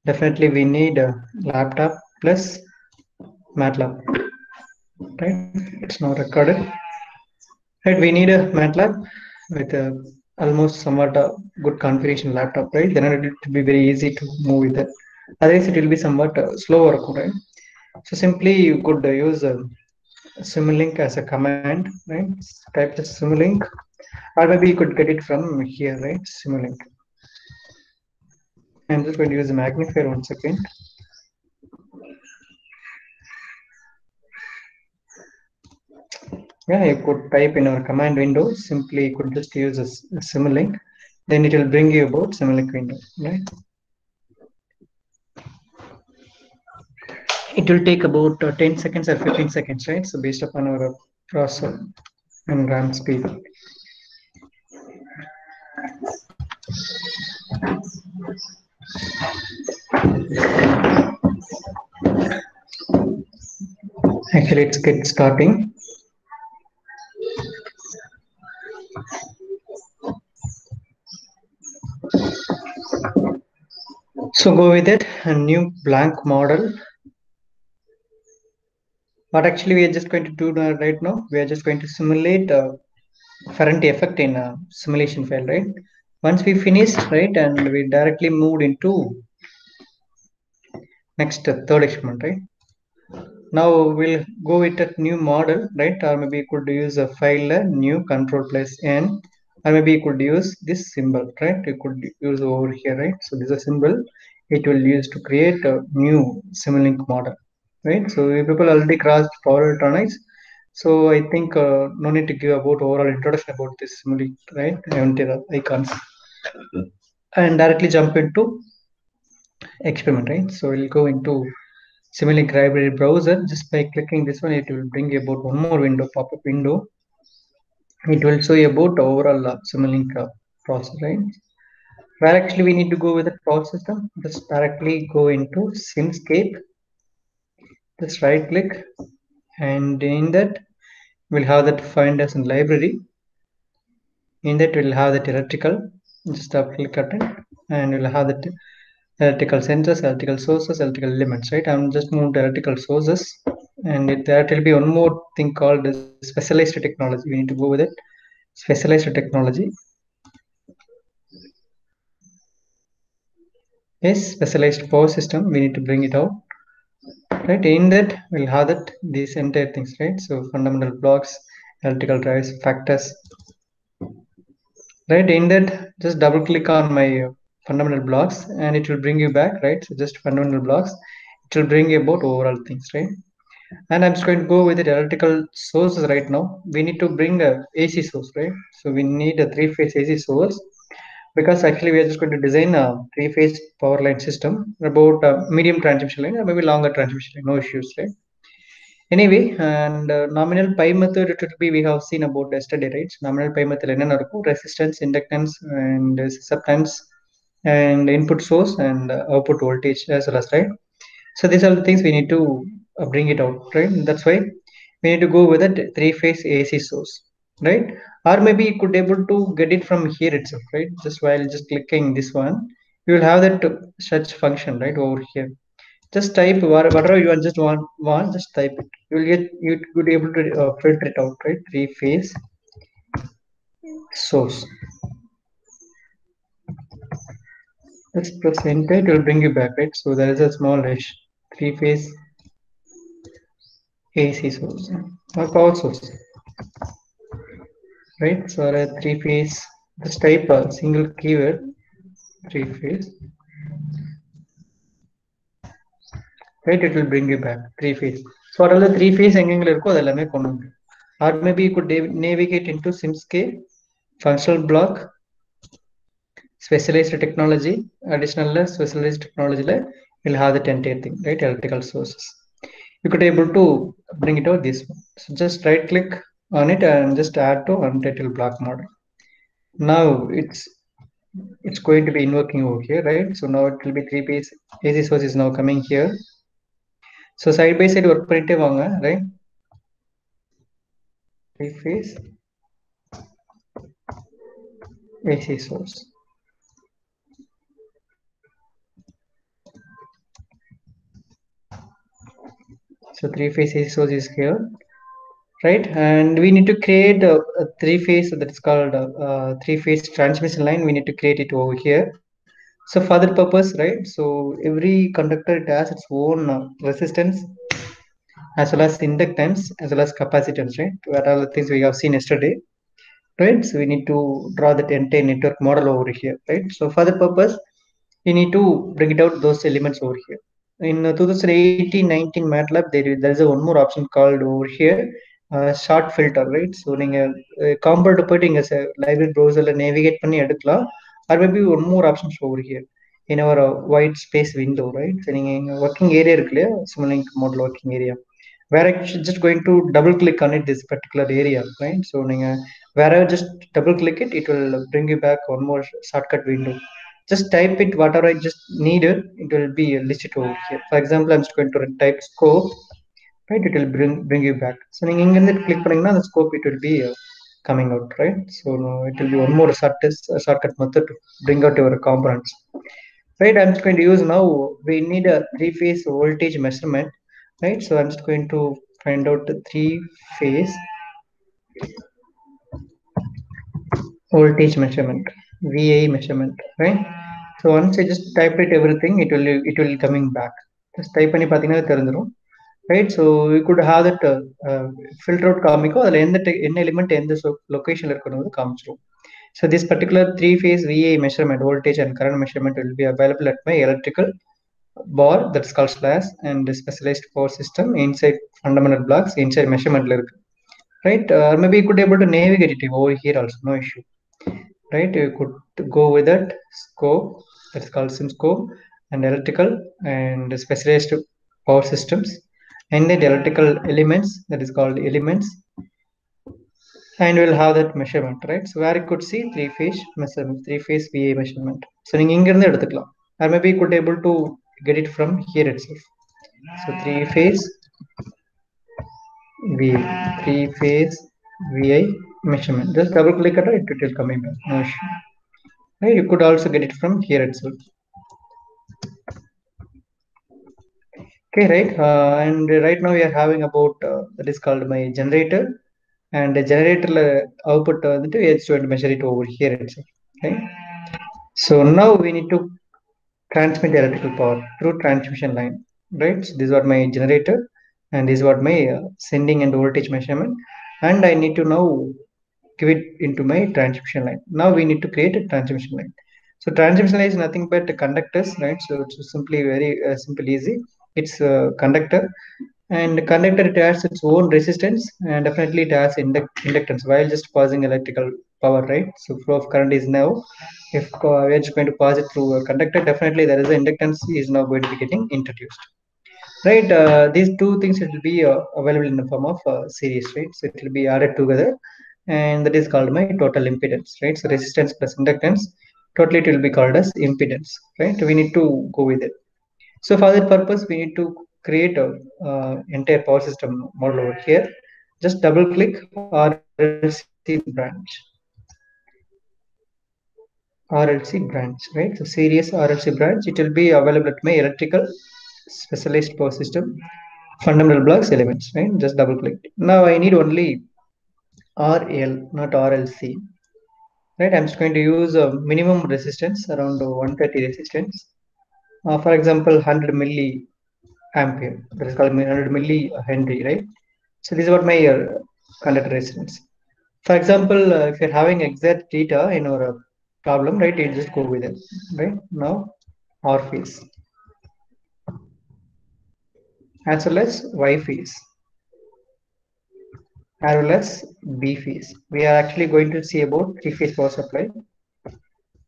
definitely we need a laptop plus MATLAB, right? It's now recorded. Right, we need a MATLAB with a almost somewhat a good configuration laptop, right? Then it will be very easy to move with it. Otherwise, it will be somewhat slower, right? So simply you could use Simulink as a command, right? Type the Simulink, or maybe you could get it from here, right? Simulink. I'm just going to use the magnifier once again. Yeah, you could type in our command window. Simply, you could just use a Simulink. Then it will bring you about Simulink window, right? It will take about 10 seconds or 15 seconds, right? So based upon our processor and RAM speed. Actually, let's get starting. So go with it, a new blank model. What actually we are just going to do right now, we are just going to simulate Ferranti effect in a simulation file, right? Once we finished, right, and we directly moved into next third experiment, right? Now we'll go with a new model, right? Or maybe you could use a file new control plus n, or maybe you could use this symbol, right? You could use over here, right? So this is a symbol it will use to create a new Simulink model, right? So we people already crossed power electronics, so I think no need to give about overall introduction about this Simulink, right? The icons, and directly jump into experiment, right? So we'll go into Simulink library browser. Just by clicking this one, it will bring you about one more window, pop-up window. It will show you about overall Simulink process, right? Where actually we need to go with the file system, just directly go into Simscape, just right click, and in that we'll have that find as in library. In that we'll have that electrical, just click on it, and we'll have that electrical sensors, electrical sources, electrical elements, right? I'm just moved to electrical sources, and there will be one more thing called specialized technology. We need to go with it. Specialized technology. Yes, specialized power system. We need to bring it out, right? In that we'll have that these entire things, right? So fundamental blocks, electrical drives, factors, right? In that, just double click on my fundamental blocks, and it will bring you back, right? So just fundamental blocks. It will bring you about overall things, right? And I'm just going to go with the electrical sources right now. We need to bring a AC source, right? So we need a three-phase AC source, because actually we are just going to design a three-phase power line system about medium transmission line or maybe longer transmission line, no issues, right? Anyway, and nominal pi method it will be we have seen about yesterday, right? So nominal pi method என்னென்ன இருக்கும்? Resistance, inductance, and susceptance, and input source and output voltage as well as, right? So these are the things we need to bring it out, right? That's why we need to go with a three-phase AC source, right? Or maybe you could able to get it from here itself, right? Just while just clicking this one, you will have that search function right over here. Just type whatever you just want, just type it. You will get, you could able to filter it out, right? Three-phase source. Let's press enter. It will bring you back, right? So there is a small three-phase AC source or power source, right? So a three-phase, just type a single keyword, three-phase, right? It will bring you back three-phase. So what are the three-phase எங்கெங்க இருக்கோ அதெல்லாமே கொண்டு வந்து. Or maybe you could navigate into Simscape, functional block, specialized technology, additional specialized technology, you'll have the entire thing, right? Electrical sources. You could able to bring it out this one. So just right click on it and just add to untitled block model. Now it's going to be invoking over here, right? So now it will be three-phase AC source is now coming here. So side by side work பண்ணிட்டே வாங்க, right? Three-phase AC source. So three-phase AC source is here, right? And we need to create a three-phase that is called three-phase transmission line. We need to create it over here. So for that purpose, right? So every conductor it has its own resistance as well as inductance as well as capacitance, right? What are the things we have seen yesterday, right? So we need to draw that entire network model over here, right? So for that purpose, you need to bring it out those elements over here. In 2018-19 MATLAB, there is a one more option called over here, short filter, right? So நீங்க component போயிட்டு இங்க library browserல navigate பண்ணி எடுக்கலாம். Or maybe one more options over here in our white space window, right? So நீங்க working area இருக்கு இல்லையா, Simulink model working area, where I just going to double click on it this particular area, right? So நீங்க wherever just double click it, it will bring you back one more shortcut window. Just type it whatever I just needed, it will be listed over here. For example, I'm just going to type scope, right? It will bring you back. So நீங்க இங்க இருந்து click பண்ணீங்கன்னா the scope it will be coming out, right? So no, it will be one more shortcut method to bring out your components, right? I'm just going to use now, we need a three-phase voltage measurement, right? So I'm just going to find out the three-phase voltage measurement, VA measurement, right? So once I just type it everything, it will coming back. Just type பண்ணி பாத்தீங்கன்னா தெரிஞ்சிரும், right? So we could have that filter out காமிக்கும், அதுல என்ன element எந்த location இருக்கணும் காமிச்சிரும். So this particular three-phase VA measurement, voltage and current measurement, will be available at my electrical bar, that's called slash, and the specialized power system inside fundamental blocks inside measurement, right? Maybe you could able to navigate it over here also, no issue, right? You could go with that scope, that's called sim scope, and electrical and specialized power systems, and then the electrical elements, that is called elements, and we'll have that measurement, right? So where you could see three-phase measurement, three-phase VA measurement. So நீங்க இங்க இருந்து எடுத்துக்கலாம், or maybe you could able to get it from here itself. So three-phase VA, three-phase VI measurement. Just double click on it, it will coming back. No issue. Right? You could also get it from here itself. Okay, right? And right now we are having about that is called my generator, and the generator output we are going to measure it over here itself. Okay. So now we need to transmit electrical power through transmission line, right? So this is what my generator, and this is what my sending and voltage measurement, and I need to now give it into my transmission line. Now we need to create a transmission line. So transmission line is nothing but conductors, right? So it's simply very simple, easy. It's a conductor, and the conductor, it has its own resistance, and definitely it has inductance while just passing electrical power, right? So flow of current is now, if we are just going to pass it through a conductor, definitely there is an inductance is now going to be getting introduced, right? These two things will be available in the form of series, right? So it will be added together, and that is called my total impedance, right? So resistance plus inductance, totally it will be called as impedance, right? We need to go with it. So for that purpose, we need to create a entire power system model over here. Just double click RLC branch, right? So series RLC branch, it will be available at my electrical specialized power system fundamental blocks elements, right? Just double click. Now I need only RL, not RLC, right? I'm just going to use a minimum resistance around 130 resistance. For example, 100 milliampere, that is called 100 millihenry, right? So this is what my conductor resistance. For example, if you're having exact data in our problem, right, you just go with it, right? Now R phase as well as Y phase as well as B phase. We are actually going to see about three-phase power supply,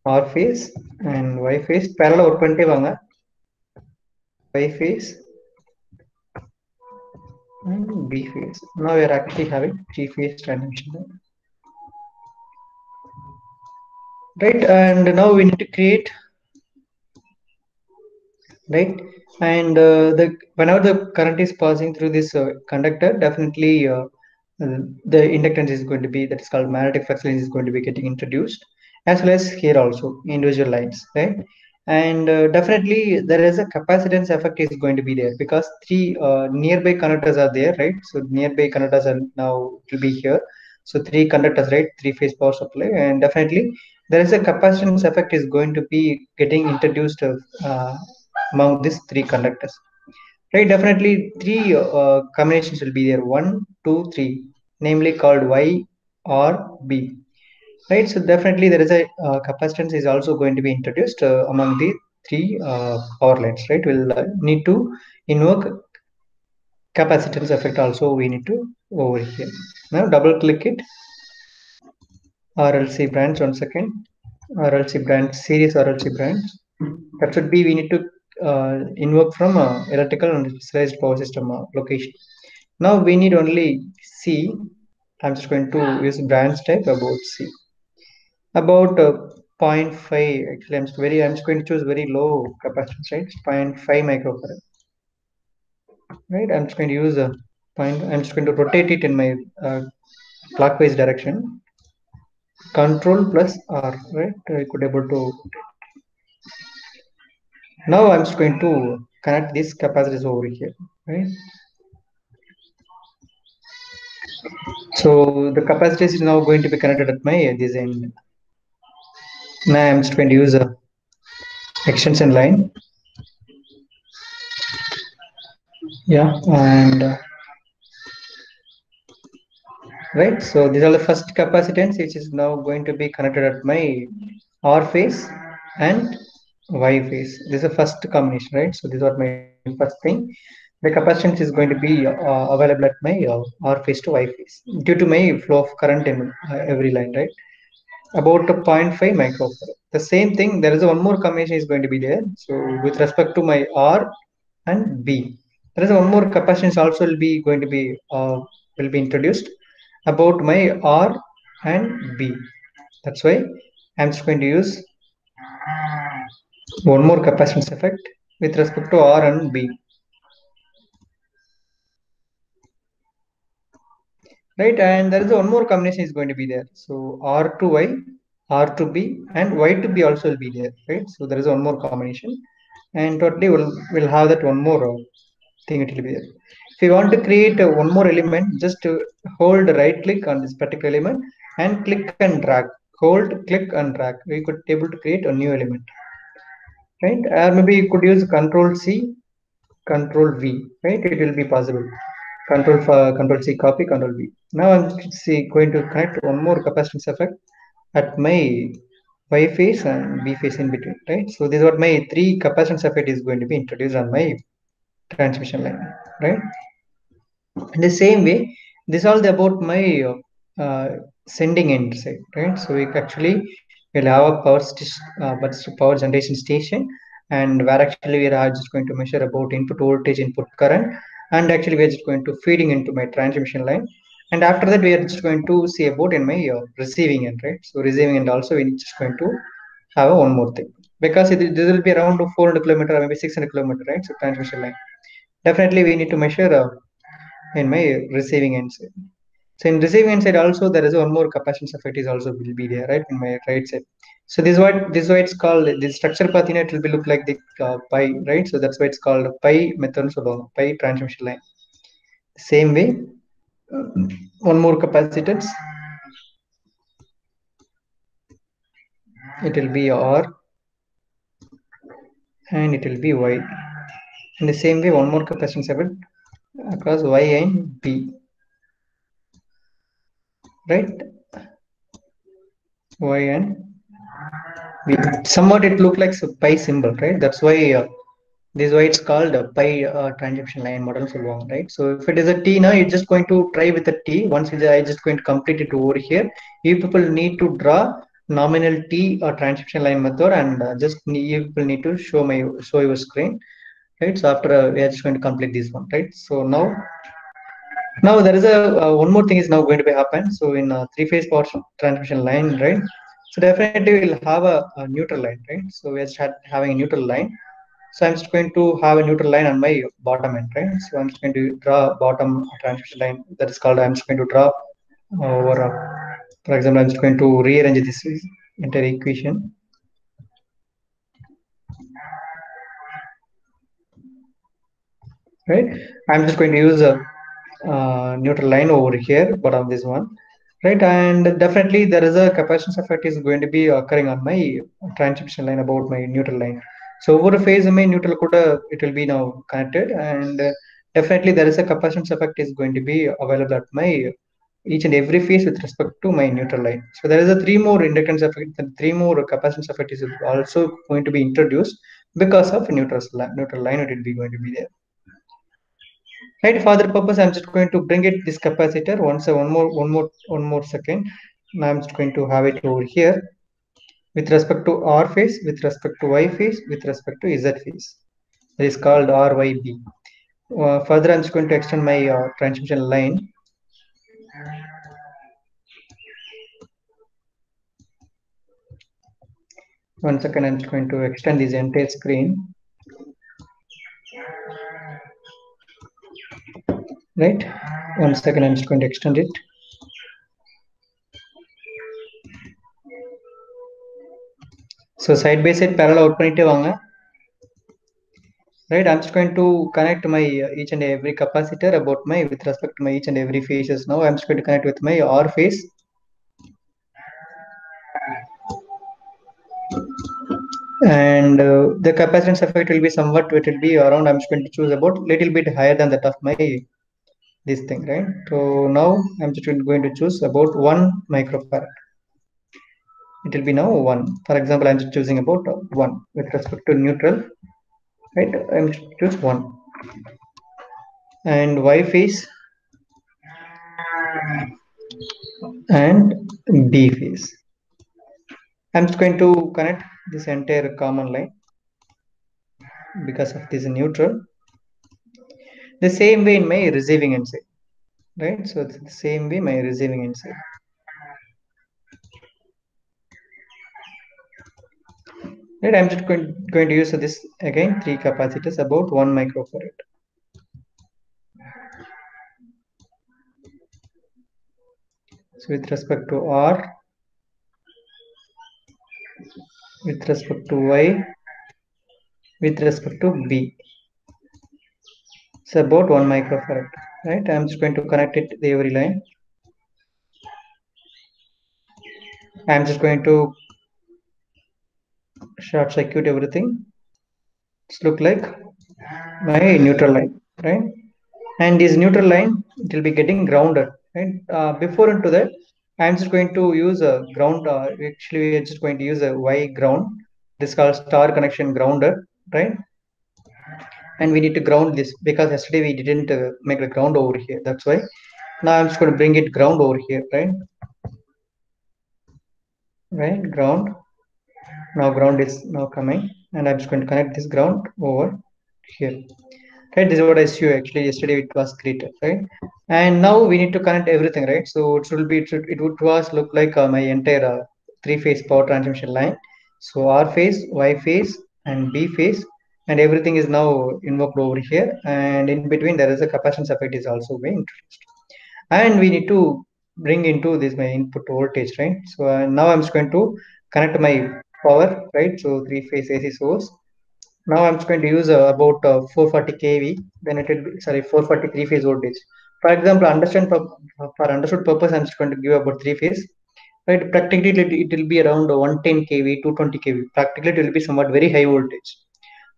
R phase and Y phase parallel work பண்ணிட்டே வாங்க. Y phase and B phase. Now we are actually having three-phase transmission, right? And now we need to create, right? And the whenever the current is passing through this conductor, definitely the inductance is going to be, that is called magnetic flux line, is going to be getting introduced, as well as here also individual lines, right? and definitely there is a capacitance effect is going to be there because three nearby conductors are there, right? So nearby conductors are now will be here. So three conductors, right? Three phase power supply, and definitely there is a capacitance effect is going to be getting introduced uh, among these three conductors, right? Definitely three combinations will be there, one, two, three, namely called Y or B. Right, so definitely there is a capacitance is also going to be introduced among the three power lines, right? We'll need to invoke capacitance effect also we need to over here. Now double click it, RLC branch, one second, RLC branch, series RLC branch. That should be, we need to invoke from electrical and specialized power system location. Now we need only C. I'm just going to use branch type about C. About zero point 0.5, actually I'm just going to choose very low capacitance, right? 0.5 microfarad, right? I'm just going to use a point, I'm just going to rotate it in my clockwise direction. Control plus R, right? I could able to. Now I'm just going to connect these capacitors over here, right? So the capacitors is now going to be connected at my this end. Now I'm just going to use a extension line, yeah, and right. So these are the first capacitance which is now going to be connected at my R phase and Y phase. This is the first combination, right? So these are my first thing. The capacitance is going to be available at my R phase to Y phase due to my flow of current in every line, right? About a zero point 0.5 microfarad. The same thing, there is one more combination is going to be there. So with respect to my R and B, there is one more capacitance also will be introduced about my R and B. That's why I'm just going to use one more capacitance effect with respect to R and B, right? And there is one more combination is going to be there. So R to Y, R to B, and Y to B also will be there, right? So there is one more combination, and totally we'll have that one more thing it will be there. If you want to create one more element, just hold right click on this particular element and click and drag. Hold, click and drag. We could able to create a new element, right? Or maybe you could use Control C, Control V, right? It will be possible. Control C, copy, Control V. Now I'm going to connect one more capacitance effect at my Y phase and B phase in between, right? So this is what my three capacitance effect is going to be introduced on my transmission line, right? In the same way, this all about my uh, sending end side, right? So we actually will have a power generation station, and where actually we are just going to measure about input voltage, input current, and actually we are just going to feeding into my transmission line. And after that we are just going to see about in my receiving end, right? So receiving end also we just going to have one more thing, because this will be around 400 kilometer or maybe 600 kilometer, right? So transmission line, definitely we need to measure in my receiving end side. So in receiving end side also there is one more capacitance effect is also will be there, right, in my right side. So this is why it's called the structure path in it will be look like the pi, right? So that's why it's called pi method, so pi transmission line. Same way, one more capacitance, it will be R and it will be Y. In the same way, one more capacitance effect across Y and B, right? Y and B. Somewhat it look like a pi symbol, right? That's why this is why it's called a pi transmission line model சொல்லுவாங்க, right? So if it is a T now, it's just going to try with a T. Once it is, I just going to complete it over here. You people need to draw nominal T or transmission line method, and you people need to show your screen, right? So after we are just going to complete this one, right? So now there is a one more thing is now going to be happen. So in three phase power transmission line, right? So definitely we'll have a neutral line, right? So we are just having a neutral line. So I'm just going to have a neutral line on my bottom end, right? So I'm just going to draw bottom transmission line, that is called, I'm just going to draw over, for example, I'm just going to rearrange this entire equation. right? I'm just going to use a neutral line over here, but on this one, right? And definitely there is a capacitance effect is going to be occurring on my transmission line about my neutral line. So over a phase my neutral could it will be now connected, and definitely there is a capacitance effect is going to be available at my each and every phase with respect to my neutral line. So there is a three more inductance effect and three more capacitance effect is also going to be introduced because of neutral line it will be going to be there. Right, for that purpose, I'm just going to bring it this capacitor once one more second. Now I'm just going to have it over here with respect to R phase, with respect to Y phase, with respect to Z phase. That is called RYB. Further, I'm just going to extend my transmission line. One second, I'm just going to extend this entire screen. Right, one second, I'm just going to extend it. So side by side parallel out பண்ணிட்டே வாங்க. Right, I'm just going to connect my each and every capacitor about my with respect to my each and every phases. Now I'm just going to connect with my R phase, and the capacitance effect will be somewhat, it will be around, I'm just going to choose about little bit higher than that of my this thing, right? So now I'm just going to choose about 1 microfarad. It will be now 1. For example, I'm just choosing about 1 with respect to neutral, right? I'm just choose 1. And Y phase and B phase, I'm just going to connect this entire common line because of this neutral. The same way in my receiving end side, right? So it's the same way my receiving end side. Right, I'm just going to use this again, 3 capacitors about 1 microfarad. So with respect to R, with respect to Y, with respect to B, it's about 1 microfarad, right? I'm just going to connect it to every line. I'm just going to short circuit everything. It's look like my neutral line, right? And this neutral line, it will be getting grounded, right? Before into that, I'm just going to use a ground. Actually, we're just going to use a Y ground. This is called star connection grounder, right? And we need to ground this because yesterday we didn't make the ground over here. That's why now I'm just going to bring it ground over here, right? Right, ground. Now ground is now coming, and I'm just going to connect this ground over here. Right, this is what I see actually yesterday it was created, right? And now we need to connect everything, right? So it should be it would was look like my entire three-phase power transmission line. So R phase, Y phase, and B phase, and everything is now invoked over here. And in between there is a capacitance effect is also being introduced. And we need to bring into this my input voltage, right? So now I'm just going to connect my power, right? So three-phase AC source. Now I'm just going to use about 440 kV. Then it will be, sorry, 443 phase voltage. For example, for understood purpose, I'm just going to give about three phase. Right, practically it will be around 110 kV, 220 kV. Practically it will be somewhat very high voltage.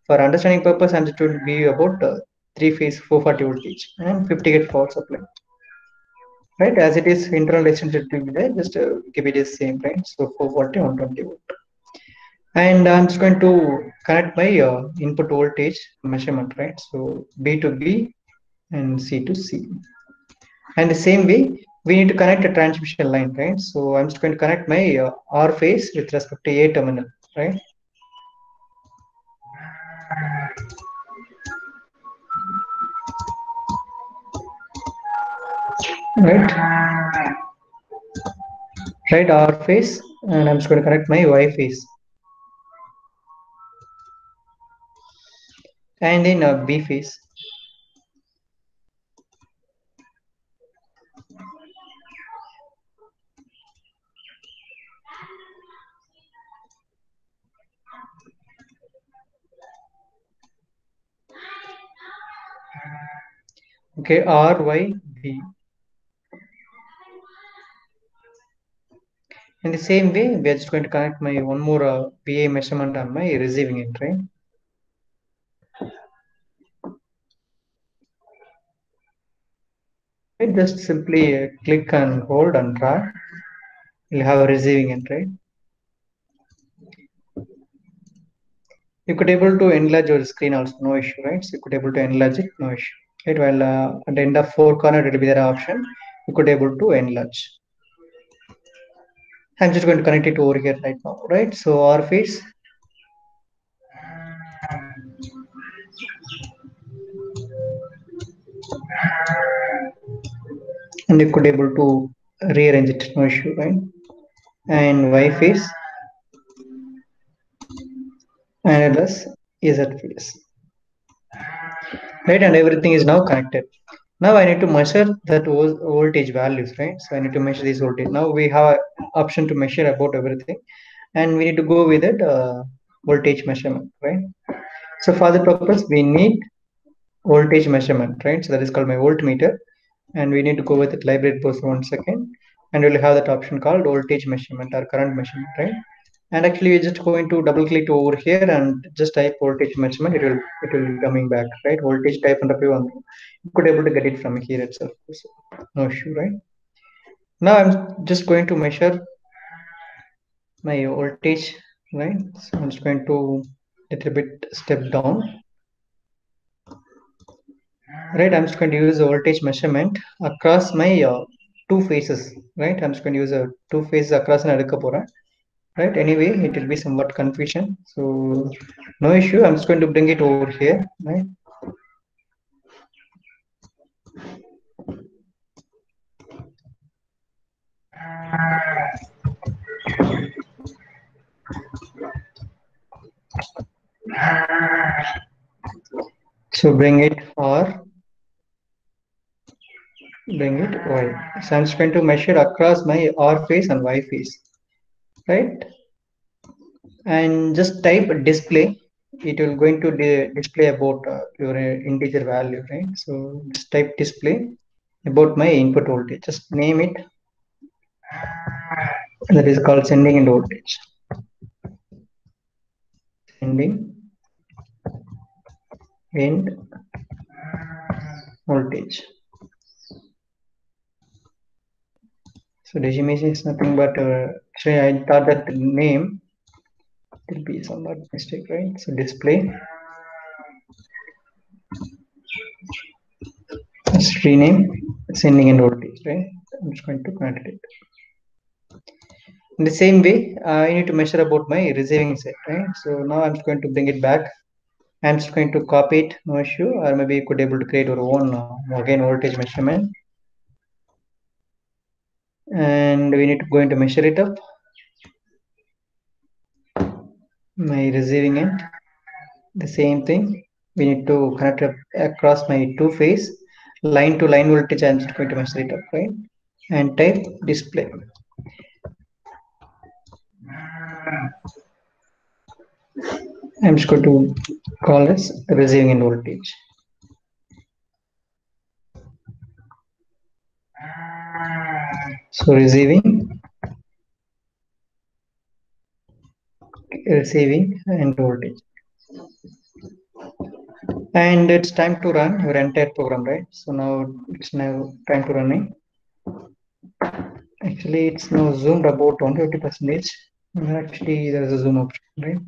For understanding purpose, I'm just going to be about three phase 440 voltage and 50 watt power supply. Right, as it is internal resistance will be there, just keep it as same, right? So 440, 120 volt. And I'm just going to connect my input voltage measurement, right? So B to B and C to C. And the same way, we need to connect a transmission line, right? So I'm just going to connect my R phase with respect to A terminal, right? Right, right, R phase, and I'm just going to connect my Y phase. And in B phase. Okay, RYB. In the same way, we are just going to connect my one more PA measurement on my receiving end, right? Right, just simply click and hold and drag. You'll have a receiving end, right? You could able to enlarge your screen also, no issue, right? So you could able to enlarge it, no issue, right? While at the end of four corner, it will be there option. You could able to enlarge. I'm just going to connect it over here right now, right? So our face, and you could able to rearrange it, no issue, right? And Y face, and plus Z face, right? And everything is now connected. Now I need to measure that voltage values, right? So I need to measure this voltage. Now we have an option to measure about everything, and we need to go with it voltage measurement, right? So for the purpose, we need voltage measurement, right? So that is called my voltmeter, and we need to go with it library post 1 second, and we'll have that option called voltage measurement or current measurement, right? And actually, we're just going to double click over here and just type voltage measurement. It will be coming back, right? Voltage type and you could able to get it from here itself. So, no issue, right? Now I'm just going to measure my voltage, right? So I'm just going to little bit step down, right? I'm just going to use a voltage measurement across my two faces, right? I'm just going to use a two faces across and adukapora, right? Anyway, it will be somewhat confusion, so no issue. I'm just going to bring it over here, right? So bring it or bring it Y. So I'm just going to measure across my R face and Y face, right? And just type display. It will going to display about your integer value, right? So just type display about my input voltage. Just name it. That is called sending end voltage. Sending end voltage. So decimation is nothing but actually I thought that the name will be somewhat mistake, right? So display. Let's rename sending end voltage, right? I'm just going to connect it. In the same way, I need to measure about my receiving set, right? So now I'm just going to bring it back. I'm just going to copy it, no issue, or maybe you could able to create your own again voltage measurement, and we need to go into measure it up. My receiving end, the same thing. We need to connect up across my two phase line to line voltage. I'm just going to measure it up, right? And type display. I'm just going to call this receiving end voltage. So receiving and voltage. And it's time to run your entire program, right? So now it's now time to running. Actually, it's now zoomed about 150%. Actually, there's a zoom option, right?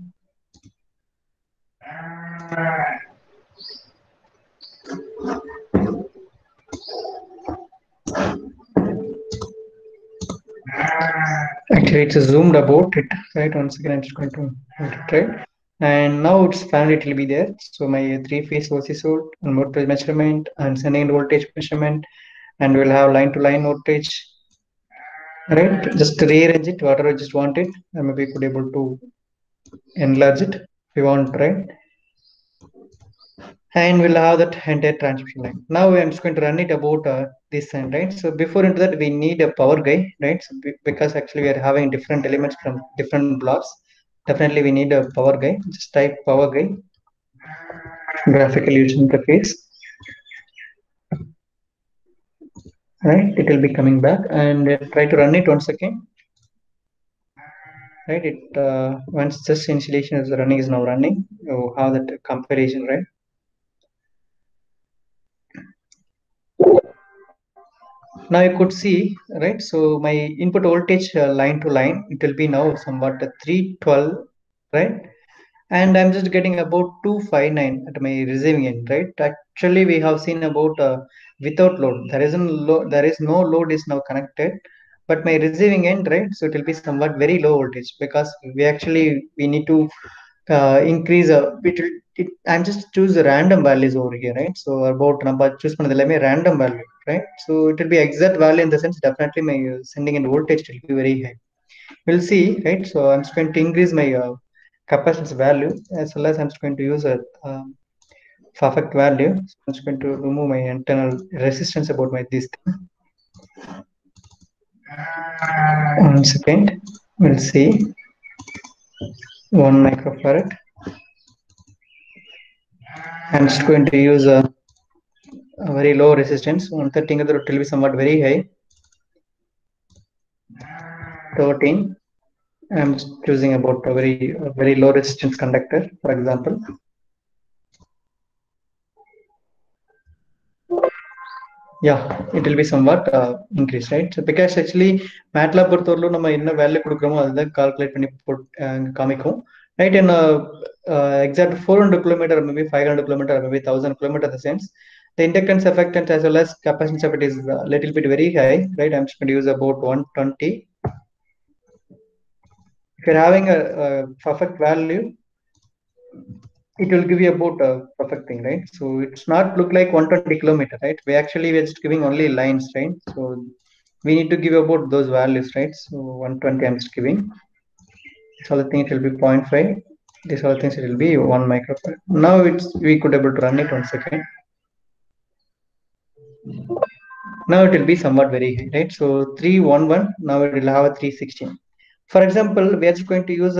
Actually, it's zoomed about it, right? Once again, I'm just going to hold it, right? And now it's finally it will be there. So my three-phase OC source and voltage measurement and sending voltage measurement, and we'll have line-to-line voltage, right? Just rearrange it, whatever you just want it, and maybe could able to enlarge it if you want, right? And we'll have that entire transmission line. Now I'm just going to run it about this end, right? So before into that, we need a power guide, right? So because actually we are having different elements from different blocks. Definitely we need a power guide. Just type power guide, graphical user interface. right? It will be coming back, and try to run it once again, right? It once just initialization is running, is now running. You have that comparison, right? Now you could see, right? So my input voltage line to line, it will be now somewhat 312, right? And I'm just getting about 259 at my receiving end, right? Actually we have seen about without load, there is no load is now connected, but my receiving end, right? So it will be somewhat very low voltage, because we need to increase I'm just choose the random values over here, right? So about number choose பண்ணதுலமே random value, right? So it will be exact value, in the sense definitely my sending in voltage will be very high. We'll see, right? So I'm just going to increase my capacitance value, as well as I'm just going to use a perfect value. So I'm just going to remove my internal resistance about my this thing. 1 second, we'll see. 1 microfarad. I'm just going to use a very low resistance. 130 it will be somewhat very high. 13. I'm just choosing about a very low resistance conductor, for example. Yeah, it will be somewhat increased, right? So because actually MATLAB பொறுத்தவரையில நம்ம என்ன value கொடுக்குறோமோ அதுதான் calculate பண்ணி காமிக்கும், right? And exact 400 kilometer, maybe 500 kilometer, maybe 1000 kilometer, the sense the inductance effectance as well as capacitance effect is a little bit very high, right? I'm just going to use about 120. If you're having a perfect value, it will give you about a perfect thing, right? So it's not look like 120 kilometer, right? We're just giving only lines, right? So we need to give about those values, right? So 120 I'm just giving. This other thing it will be 0.5. This other things it will be 1 microfarad. Now we could able to run it 1 second. Now it will be somewhat very high, right? So 311. Now it will have a 316. For example, we are just going to use a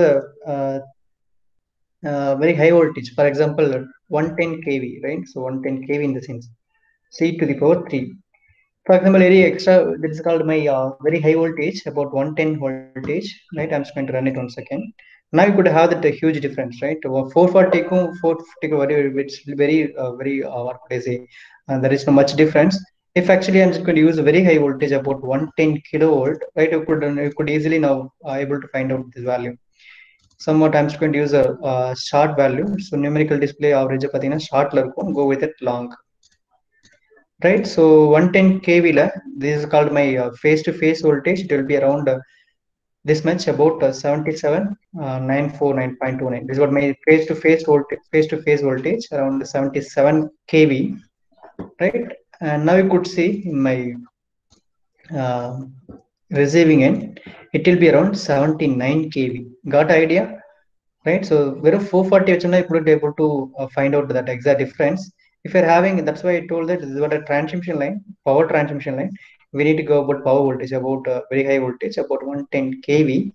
very high voltage. For example, 110 kV, right? So 110 kV in the sense C to the power 3. For example, very extra, this is called my very high voltage, about 110 voltage, right? I'm just going to run it 1 second. Now you could have that a huge difference, right? 440 450 it's very what could I say? There is no much difference. If actually I'm just going to use a very high voltage, about 110 kilovolt, right? You could easily now able to find out this value. Somewhat I'm just going to use a short value. So numerical display average short go with it long. Right, so 110 kV la, this is called my face-to-face voltage. It will be around this much, about 77,949.29. This is what my face-to-face voltage around 77 kV, right? And now you could see in my uh, receiving end, it will be around 79 kV. Got idea? Right? So we're 440 HMI, you couldn't able to find out that exact difference. If you're having, that's why I told that this is what a transmission line, power transmission line. We need to go about power voltage, about very high voltage, about 110 kV.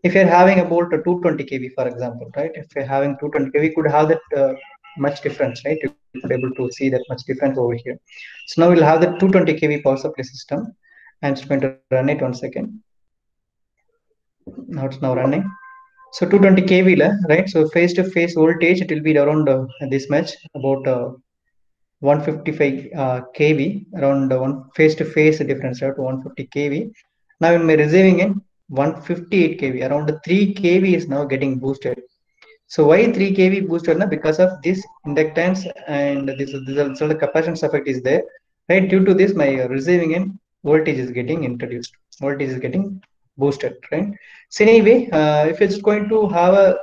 If you're having about 220 kV, for example, right? If you're having 220 kV, could have that much difference, right? You could able to see that much difference over here. So now we'll have the 220 kV power supply system. I'm just going to run it 1 second. Now it's now running. So 220 kV, right? So face-to-face voltage, it will be around this much, about 155 kV, around one face-to-face difference, right? 150 kV. Now in my receiving end, 158 kV, around 3 kV is now getting boosted. So why 3 kV boosted? Because of this inductance and so the capacitance effect is there, right? Due to this, my receiving end voltage is getting introduced. Voltage is getting boosted, right? So anyway, if it's going to have a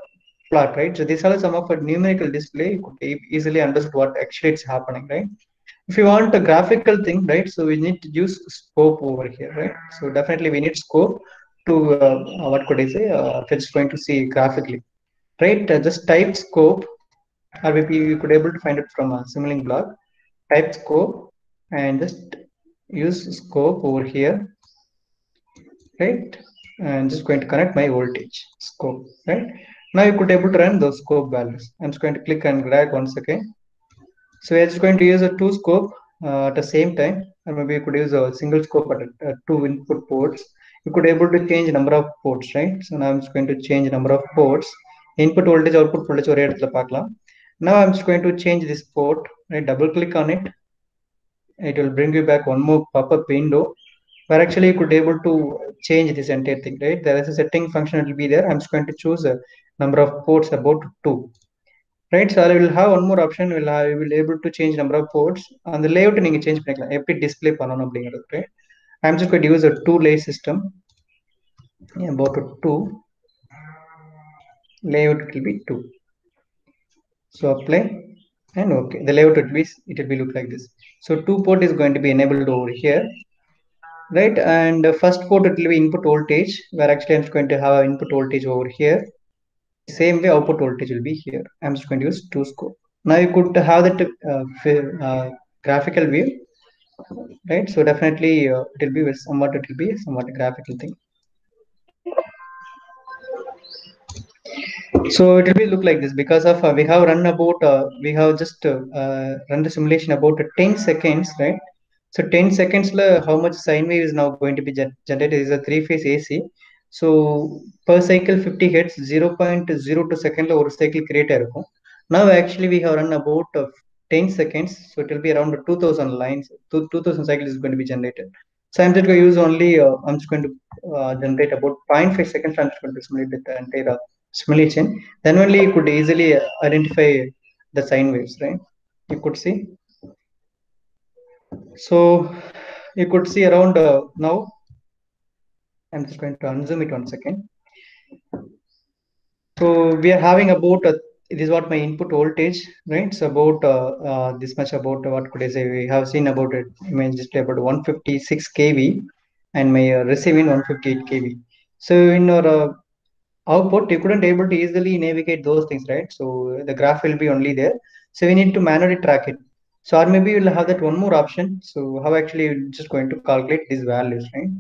plot, right? So these are some of a numerical display. You could easily understand what actually it's happening, right? If you want a graphical thing, right? So we need to use scope over here, right? So definitely we need scope to what could I say? If it's going to see graphically, right? Just type scope, or maybe you could able to find it from a Simulink blog. Type scope and just use scope over here, right? And just going to connect my voltage scope, right? Now you could able to run those scope values. I'm just going to click and drag once again. So we're just going to use a two scope at the same time. or maybe you could use a single scope at two input ports. You could able to change number of ports, right? So now I'm just going to change number of ports. Input voltage, output voltage ஒரே இடத்துல பார்க்கலாம். Now I'm just going to change this port, right? Double click on it. It will bring you back one more pop-up window where actually you could able to change this entire thing, right? There is a setting function, it will be there. I'm just going to choose a number of ports about 2, right? So I will have one more option. You will able to change number of ports. On the layout நீங்க change பண்ணிக்கலாம், எப்படி display பண்ணணும் அப்படிங்கிறது, right? I'm just going to use a 2 layer system. About 2 layout, it will be 2. So apply and okay. The layout it will be look like this. So 2 port is going to be enabled over here, right? And first port it will be input voltage, where actually I'm just going to have input voltage over here. Same way output voltage will be here. I'm just going to use 2 scope. Now you could have that graphical view, right? So definitely it will be somewhat graphical thing. So it will be look like this because of we have run about we have just run the simulation about 10 seconds, right? So 10 seconds how much sine wave is now going to be generated is a 3-phase AC. So per cycle 50 hertz, 0.02 second ஒரு cycle create ஆயிருக்கும். Now actually we have run about 10 seconds, so it will be around 2000 lines, 2000 cycles is going to be generated. So I'm just going to use only I'm just going to generate about 0.5 seconds. I'm just going to simulate the entire simulation. Then only you could easily identify the sine waves, right? You could see. So you could see around now. I'm just going to unzoom it 1 second. So we are having about it is what my input voltage, right? So about this much about what could I say? We have seen about it image display about 156 kV and my receiving 158 kV. So in our output you couldn't able to easily navigate those things, right? So the graph will be only there, so we need to manually track it. So or maybe you'll have that one more option. So how actually you're just going to calculate these values, right?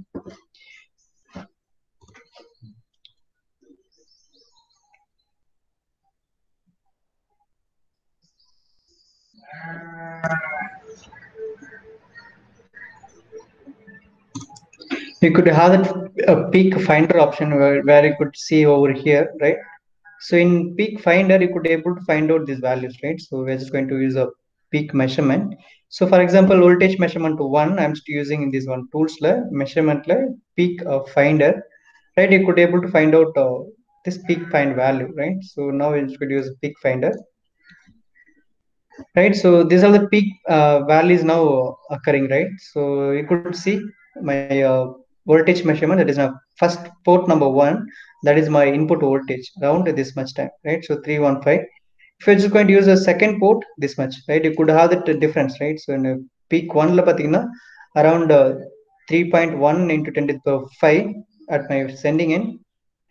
You could have that a peak finder option where you could see over here, right? So in peak finder you could able to find out these values, right? So we're just going to use a peak measurement. So for example voltage measurement to 1, I'm just using in this one tools measurement peak finder, right? You could able to find out this peak find value, right? So now we just could use peak finder, right? So these are the peak values now occurring, right? So you could see my voltage measurement, that is now first port number 1, that is my input voltage around this much time, right? So 315. If you're just going to use a second port this much, right, you could have that difference, right? So in a peak 1 la pathina around 3.1 into 10 to the power 5 at my sending end.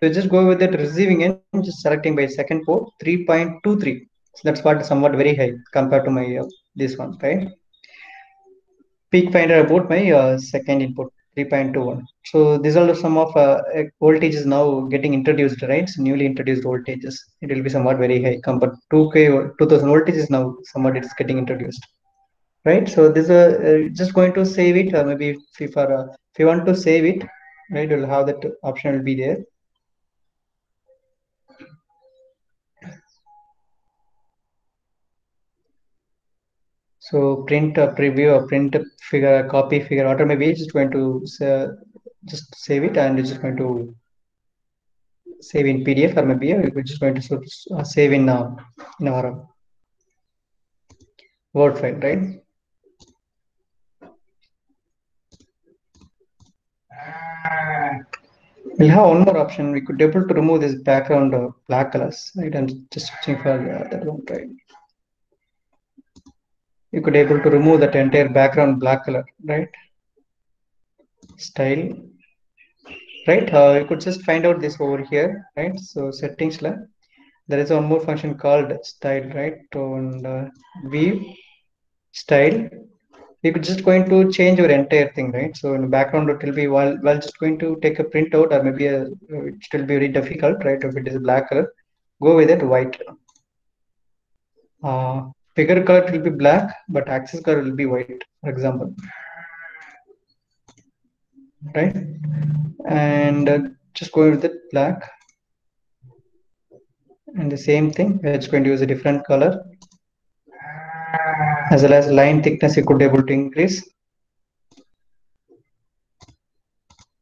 So just go with that receiving end, just selecting by second port 3.23. So that's what somewhat very high compared to my this one, right? Peak finder about my second input 3.21. So these are some of voltages now getting introduced, right? So newly introduced voltages, it will be somewhat very high compared to 2k 2000 voltages now somewhat it's getting introduced, right? So this just going to save it, maybe if you want to save it, right, you'll have that option will be there. So print a preview or print a figure, copy figure, or maybe just going to just save it and it's just going to save in PDF, or maybe we're just going to save in our Word file, right? We'll have one more option. We could able to remove this background black colors, right? I'm just searching for that one, right? You could able to remove that entire background black color, right? Style, right? You could just find out this over here, right? So settings, there is one more function called style, right? And view style, you could just going to change your entire thing, right? So in the background it will be while just going to take a printout, or maybe it will be very difficult, right? If it is black color, go with it white. Figure color will be black, but axis color will be white, for example. right? And just going with the black, and the same thing, we're just going to use a different color, as well as line thickness you could be able to increase.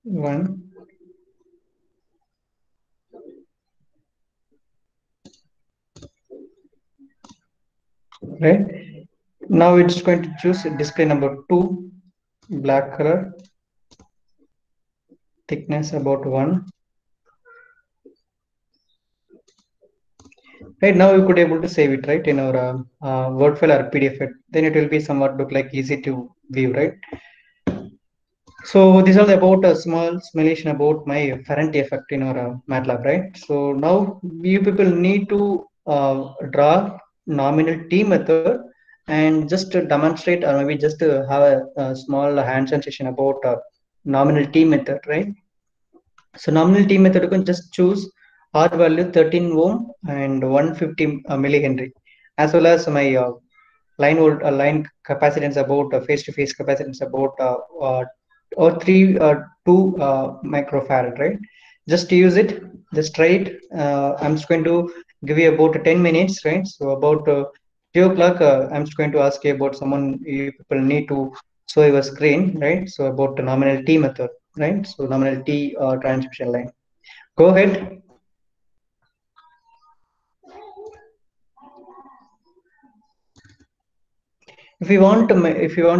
One, right? Now it's going to choose display number 2, black color, thickness about 1. Right now we could able to save it, right, in our Word file or PDF. Then it will be somewhat look like easy to view, right? So these are about a small simulation about my Ferranti effect in our MATLAB, right? So now you people need to draw nominal T method and just to demonstrate, or maybe just to have a small hands-on session about nominal T method, right? So nominal T method, you can just choose R value 13 ohm and 150 millihenry, as well as my line capacitance about face-to-face capacitance about or 2 microfarad, right? Just to use it, just try it. I'm just going to give you about 10 minutes, right? So about 3 o'clock, I'm just going to ask you about someone you people need to show your screen, right? So about the nominal T method, right? So nominal T transmission line. Go ahead. If you want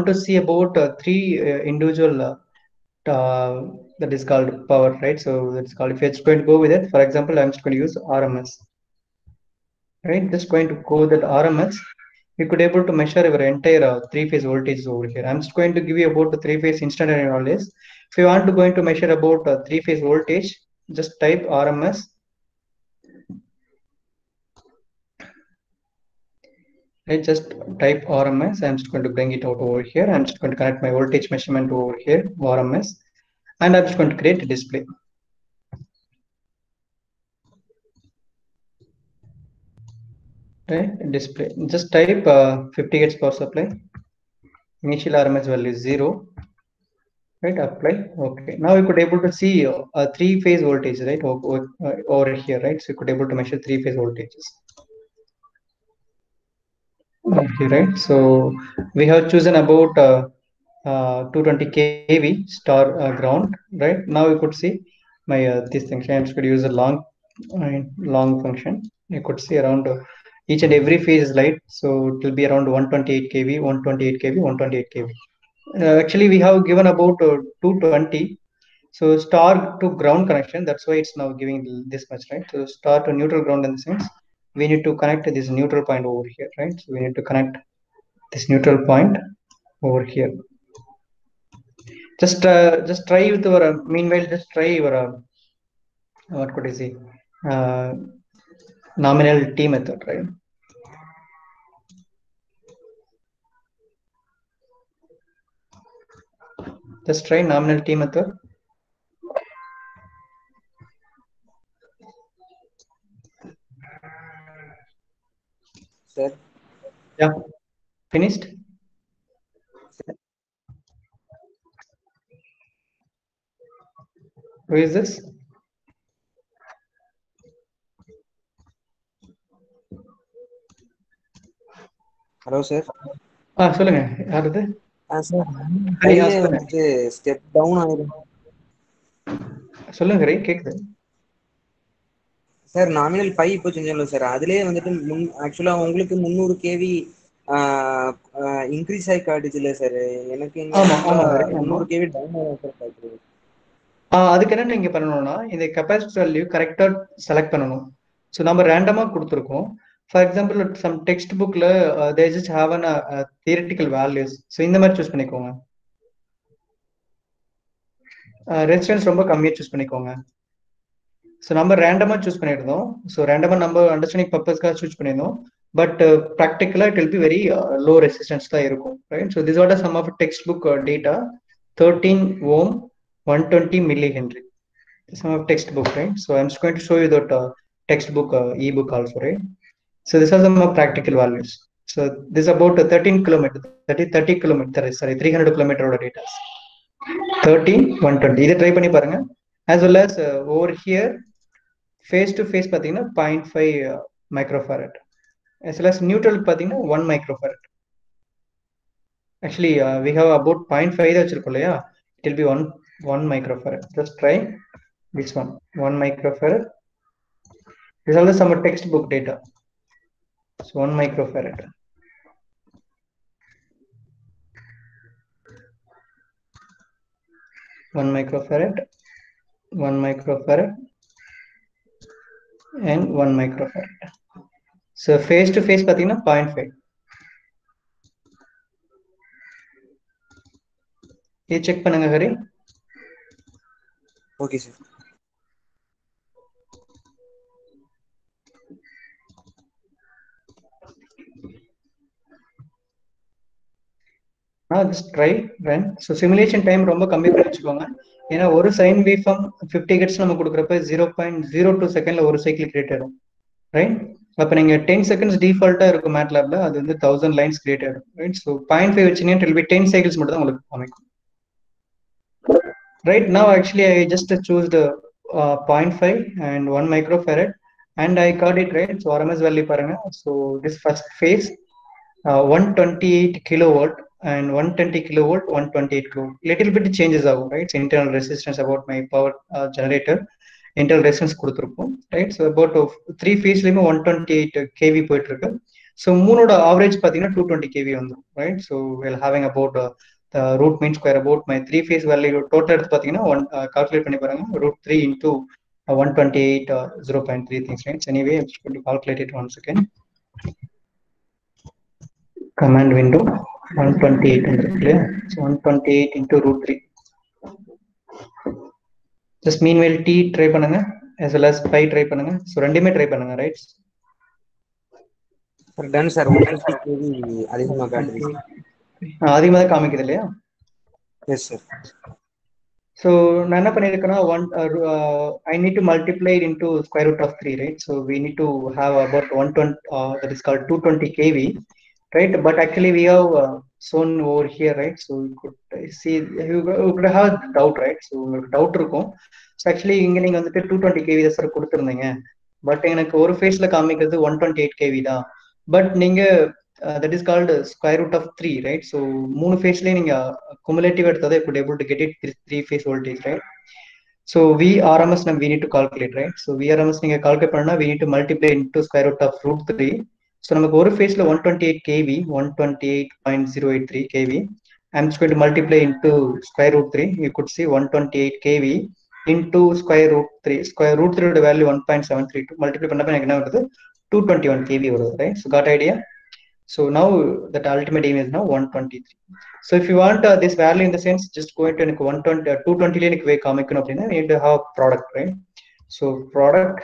to see about three individual that is called power, right? So that's called, if it's going to go with it, for example, I'm just going to use RMS, right? Just going to go with that RMS. You could able to measure your entire three-phase voltage over here. I'm just going to give you about the three-phase instantaneous voltage. If you want to going to measure about three-phase voltage, just type RMS. Right, just type RMS. I'm just going to bring it out over here. I'm just going to connect my voltage measurement over here, RMS, and I'm just going to create a display. Right, display. Just type 50 Hz power supply. Initial RMS value is 0. Right, apply. Okay. Now you could able to see a three-phase voltage, right, over here, right? So you could able to measure three-phase voltages. Okay, right. So we have chosen about 220 kV star ground, right? Now you could see my this thing. So I'm just going to use a long function. You could see around each and every phase is light, so it will be around 128 kV, 128 kV, 128 kV. Actually, we have given about 220. So star to ground connection. That's why it's now giving this much, right? So star to neutral ground in the sense we need to connect this neutral point over here, right? So we need to connect this neutral point over here. Just try with our meanwhile. Just try your what could I say? Uh, Nominal T method, right? Just try nominal T method. Sir. Yeah, finished. Who is this? Hello, sir. சொல்லுங்க யார் இது? Sir, Hari, பைய சொல்லுங்க வந்துட்டு step down ஆயிரும். சொல்லுங்க ஹரி, கேக்குது. Sir nominal 5 இப்போ செஞ்சோம்ல சார், அதுலயே வந்துட்டு ஆக்சுவலா உங்களுக்கு 300 கேவி இன்க்ரீஸ் ஆகி காட்டுச்சுல்ல சார். எனக்கு இங்க ஆமா ஆக்சுவலா ஆமா ஹரி, ஆமா. 300 கேவி டவுன் ஆகும் சார் காட்டுது. அதுக்கு என்ன நீங்க பண்ணணும்னா, இந்த கெப்பாசிட்டர் வேல்யூ கரெக்டா செலக்ட் பண்ணணும். ஸோ நம்ம ரேண்டமா கொடுத்துருக்கோம். ஃபார் எக்ஸாம்பிள் சம் டெக்ஸ்ட் புக்ல they just have an theoretical values. So இந்த மாதிரி சூஸ் பண்ணிக்கோங்க. ரெசிஸ்டன்ஸ் ரொம்ப கம்மியாக சூஸ் பண்ணிக்கோங்க. ஸோ நம்ம ரேண்டமா சூஸ் பண்ணியிருந்தோம். ஸோ ரேண்டமா நம்ம அண்டர்ஸ்டாண்டிங் பர்பஸ்க்காக சூஸ் பண்ணியிருந்தோம். பட் ப்ராக்டிக்கலா it will be very low resistance தான் இருக்கும், right? So this are some of text book data. 13 ohm, 120 millihenry. Some of textbook, right? So I'm just going to show you that textbook ebook also, right? So these are some practical values. So this is about 13 kilometer, 30 kilometer, sorry, 300 kilometer data. 13 120 இதை try பண்ணி பாருங்க. as well as over here face to face பார்த்தீங்கன்னா 0.5 microfarad, as well as neutral பார்த்தீங்கன்னா 1 microfarad. Actually we have about 0.5 தான் வச்சிருக்கோம் இல்லையா, it will be 1 microfarad. Just try this one, 1 microfarad. This is also some textbook data. So 1 microfarad. One microfarad, 1 microfarad, and 1 microfarad. So face to face பார்த்தீங்கன்னா 0.5. இது check பண்ணுங்க Hari. Okay sir. just try run. So simulation time ரொம்ப கம்மி பண்ணி வச்சுக்கோங்க. ஏன்னா ஒரு sine wave form 50 hertz நம்ம கொடுக்குறப்ப 0.02 செகண்ட்ல ஒரு சைக்கிள் கிரியேட் ஆயிடும், ரைட்? அப்ப நீங்க 10 செகண்ட்ஸ் டிஃபால்ட்டா இருக்கும் மேட்லாப்ல, அது வந்து 1000 லைன்ஸ் கிரியேட் ஆயிடும், ரைட்? ஸோ 0.5 வச்சீங்கன்னா it will be 10 cycles மட்டும் தான் உங்களுக்கு அமைக்கும். Right now actually I just choose the 0.5 and 1 microfarad and I got it right. So RMS value paranga. So this first phase 128 kilowatt and 120 kilowatt, 128 kilowatt. Little bit changes out, right? So internal resistance about my power generator, internal resistance கொடுத்துருப்போம், right? So about 3 phase லையுமே 128 kV போயிட்டு இருக்கு. So மூணோட average பார்த்தீங்கன்னா 220 kV வந்துடும், right? So we're having about the root mean square about my 3 phase value total எடுத்து பார்த்தீங்கன்னா calculate பண்ணி பாருங்க, root 3 into 128 0.3 things, right? So anyway I'm just going to calculate it once again. Command window 128 clear. So 128 into root 3. Just meanwhile t try பண்ணுங்க as well as pi try பண்ணுங்க. So ரெண்டுமே try பண்ணுங்க, right? Sir ton sir. 150 kV அதிகமா காட்டுது. அதிகமா தான் காமிக்குது இல்லையா? Yes sir. So நான் என்ன பண்ணிருக்கேன்னா I need to multiply it into square root of 3, right? So we need to have about 120 that is called 220 kV, right? But actually we have shown over here, right? So you could see, you could have doubt, right? So உங்களுக்கு doubt இருக்கும். So actually இங்க நீங்க வந்துட்டு 220 kV தான் sir கொடுத்துருந்தீங்க, but எனக்கு ஒரு ஃபேஸ்ல காமிக்கிறது 128 kV தான். பட் நீங்க that is called square root of 3, right? So மூணு ஃபேஸ்லயே நீங்க cumulative எடுத்ததை you could able to get it 3 phase voltage, right? So VRMS we need to calculate, right? So VRMS நீங்க calculate பண்ணா we need to multiply into square root of root 3. So நமக்கு ஒரு ஃபேஸ்ல 128 kV, 128.083 kV. I'm just going to multiply into square root 3. You could see 128 kV into square root 3. Square root 3 ஓட value 1.732. Multiply பண்ணப்ப எனக்கு என்ன வருது? 221 kV வருது, right? So got idea? So now that ultimate aim is now 123. So if you want this value in the sense, just go into 120 220 ல எனக்கு வே காமிக்கணும் அப்படின்னா you need to have product, right? So product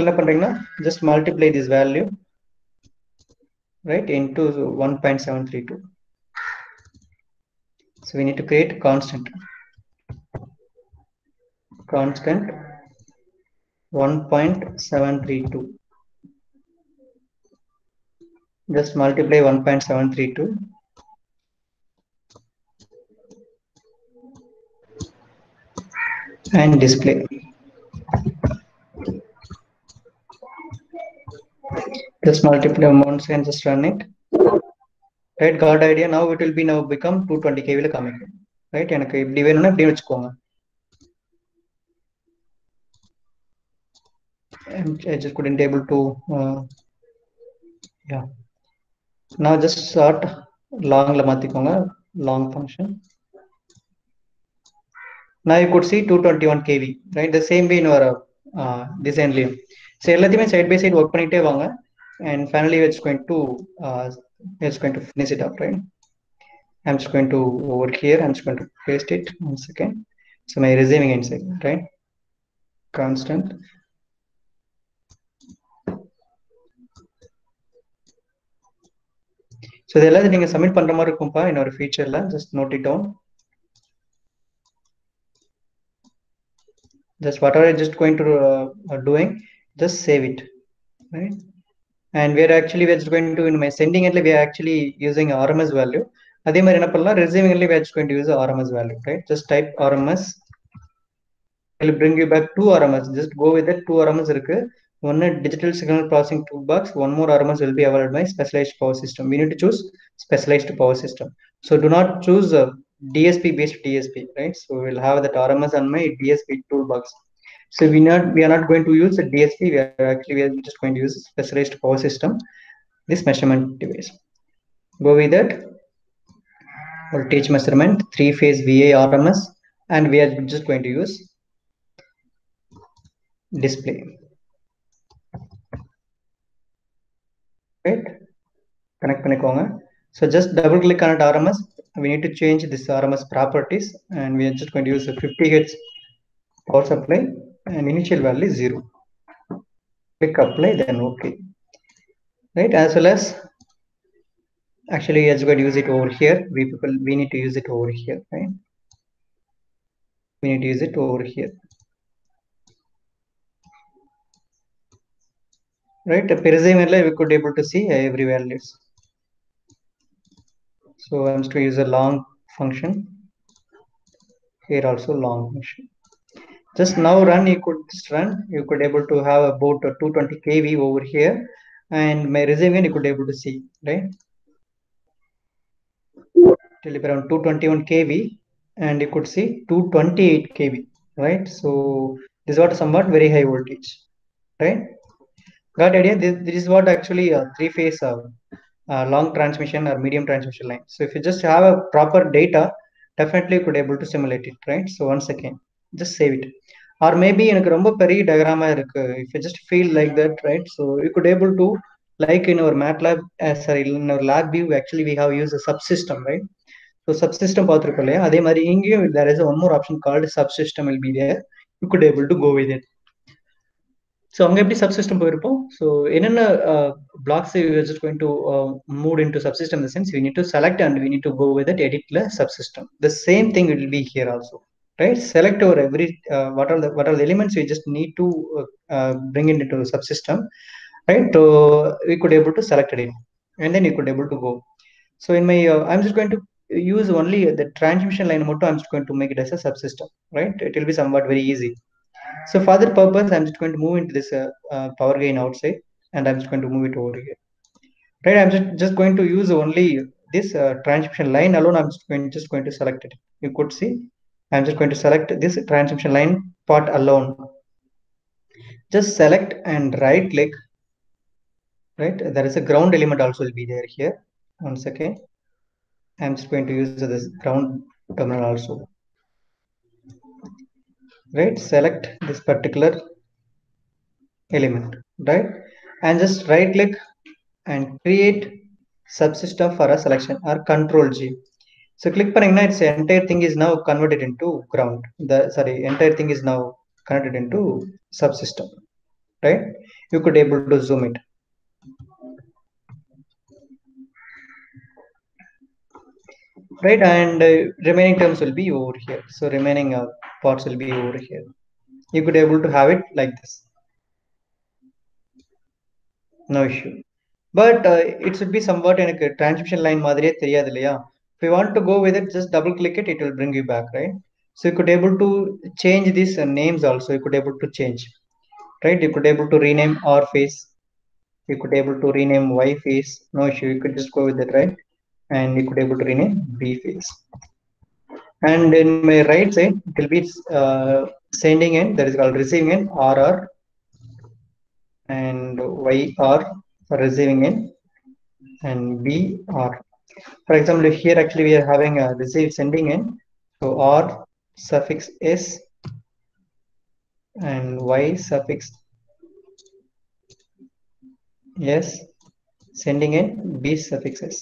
என்ன பண்றீங்கன்னா just multiply this value, right, into 1.732. So we need to create constant 1.732. Just multiply 1.732 and display. Just multiply amounts and just run it. Right, got idea? Now it will be now become 220 kV ல காமிக்கும், right? எனக்கு இப்படி வேணும்னா இப்படி வச்சுக்கோங்க. I just couldn't able to yeah. Now just start long ல மாத்திக்கோங்க, long function. Now you could see 221 kV, right? The same way in our design லையும். So எல்லாத்தையுமே side by side work பண்ணிட்டே வாங்க, and finally it's going to finish it up, right? I'm just going to over here, I'm just going to paste it once again. So my receiving inside, right? Constant. So இது எல்லாத்தையும் நீங்க submit பண்ற மாதிரி இருக்கும்பா இன்னொரு ஃபீச்சர்ல, just note it down. Just whatever I'm just going to doing, just save it, right? And we're just going to, in my sending end we are actually using RMS value. அதே மாதிரி என்ன பண்ணலாம், receiving only we are just going to use the RMS value, right? Just type RMS, it will bring you back two RMS. Just go with that. Two RMS இருக்கு. One digital signal processing toolbox, one more RMS will be available by specialized power system. We need to choose specialized power system. So do not choose a DSP based DSP, right? So we'll have that RMS on my DSP toolbox. So we are not going to use a DSP. We are just going to use specialized power system, this measurement device. Go with that. Voltage measurement, 3-phase VA RMS, and we are just going to use display. Right? Connect பண்ணிக்கோங்க. So just double click on RMS. We need to change this RMS properties, and we are just going to use a 50 Hz power supply, and initial value is 0. Click apply, then OK. Right? As well as actually we are just going to use it over here. We need to use it over here, right? We need to use it over here. Right? We could able to see every values. So I'm just going to use a long function. Here also long function. Just now run, you could just run. You could able to have about 220 kV over here, and my receiving you could able to see, right? Till around 221 kV, and you could see 228 kV, right? So this is what somewhat very high voltage, right? Got idea? This is what actually a three-phase long transmission or medium transmission line. So if you just have a proper data, definitely you could able to simulate it, right? So once again, just save it. Or maybe எனக்கு ரொம்ப பெரிய diagram இருக்கு, if you just feel like that, right? So you could able to, like in our MATLAB, sorry, in our lab view, actually we have used a subsystem, right? So subsystem பார்த்திருக்கோம் இல்லையா, அதே மாதிரி இங்கேயும் there is one more option called subsystem will be there. You could able to go with it. So அங்க எப்படி subsystem போயிருப்போம். So என்னென்ன blocks we are just going to move into subsystem, in the sense we need to select and we need to go with it, edit the subsystem. The same thing will be here also, right? Select over every what are the elements we just need to bring it into subsystem, right? So we could able to select it, and then you could able to go. So in my I'm just going to use only the transmission line motto. I'm just going to make it as a subsystem, right? It will be somewhat very easy. So for that purpose, I'm just going to move into this power gain outside, and I'm just going to move it over here. Right? I'm just going to use only this transmission line alone. I'm just going to select it. You could see, I'm just going to select this transmission line part alone. Just select and right click. Right? There is a ground element also will be there here. Once again, I'm just going to use this ground terminal also. Right? Select this particular element, right? And just right click and create subsystem for a selection, or control G. So click panning, its entire thing is now converted into ground. Entire thing is now converted into subsystem, right? You could able to zoom it. Right, and remaining terms will be over here. So remaining parts will be over here. You could able to have it like this. No issue. But it should be somewhat in a transmission line மாதிரியே தெரியாது இல்லையா? If you want to go with it, just double click it, it will bring you back, right? So you could able to change these names also. You could able to change, right? You could able to rename R phase. You could able to rename Y phase. No issue. You could just go with it, right? And you could able to rename B phase. And in my right side, it will be sending end, that is called receiving end, RR, and YR for receiving end, and BR. For example, here actually we are having a receive sending end, so R suffix S and Y suffix S, sending end B suffix S.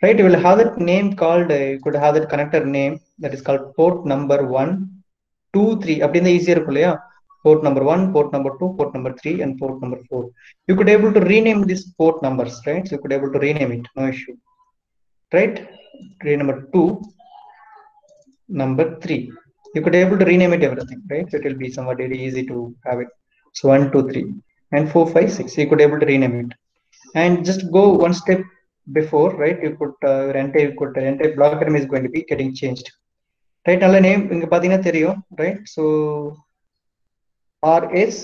Right, you will have that name called, you could have that connector name that is called port number 1, 2, 3. அப்படின்னா easier இருக்கும் இல்லையா? Port number 1, port number 2, port number 3, and port number 4. You could able to rename these port numbers, right? So you could able to rename it, no issue. Right? Number 2, number 3. You could able to rename it everything, right? So it will be somewhat very easy to have it. So 1, 2, 3, and 4, 5, 6. You could able to rename it, and just go one step before, right? You could your entire block name is going to be getting changed, right? நல்ல name இங்க பாத்தீங்கன்னா தெரியும், right? So RS,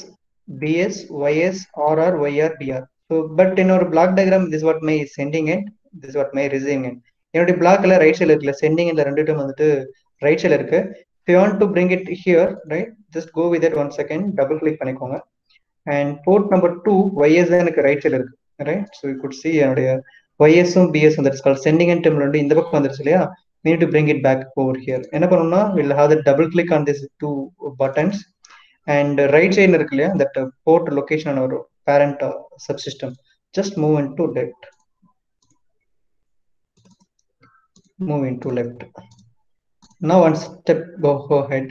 BS, YS, RR, YR, DR. So but in our block diagram, this is what my sending end, this is what my receiving end. என்னுடைய பிளாக்ல right சைடில் இருக்குல்ல, sending எண்ட்ல ரெண்டு டைம் வந்துட்டு ரைட் சைடில் இருக்கு. If you want to bring it here, right, just go with it 1 second, double click பண்ணிக்கோங்க. And port number 2 YS எனக்கு ரைட் சைடில் இருக்கு, right? So you could see என்னுடைய YS உம் BS வந்துருச்சு. கால் சென்டிங் எண்ட் டைம்ல வந்து இந்த பக்கம் வந்துருச்சு இல்லையா? We need to bring it back over here. என்ன பண்ணணும்னா, we'll have the double click on these two buttons. And right side இருக்கு இல்லையா, that port location on our parent subsystem, just move into left. Now one step go ahead.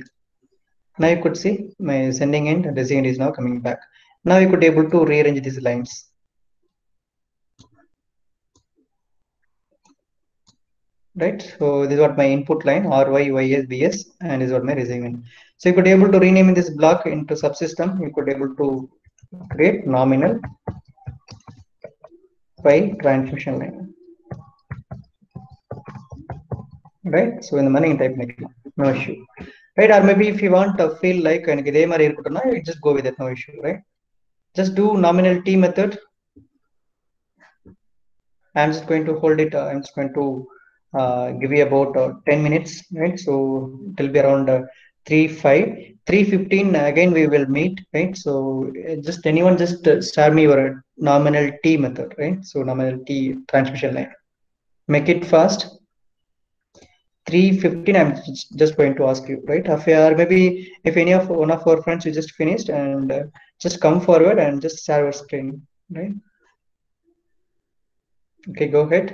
Now you could see my sending end and receiving end is now coming back. Now you could able to rearrange these lines, right? So this is what my input line RY, YS, BS, and this is what my receiving end. So you could able to rename this block into subsystem. You could able to create nominal by transmission line, right? So in the money type பண்ணிக்கலாம், no issue, right? Or maybe if you want to feel like எனக்கு இதே மாதிரி இருக்கட்டும்னா, you just go with it, no issue, right? Just do nominal t method. I'm just going to hold it, I'm just going to give you about 10 minutes, right? So it will be around 3 5 3:15 again we will meet, right? So just anyone just start me your nominal t method, right? So nominal t transmission line, make it fast. 3:15 I'm just going to ask you, right? If you are maybe, if any of one of our friends you just finished, and just come forward and just share your screen, right? Okay, go ahead.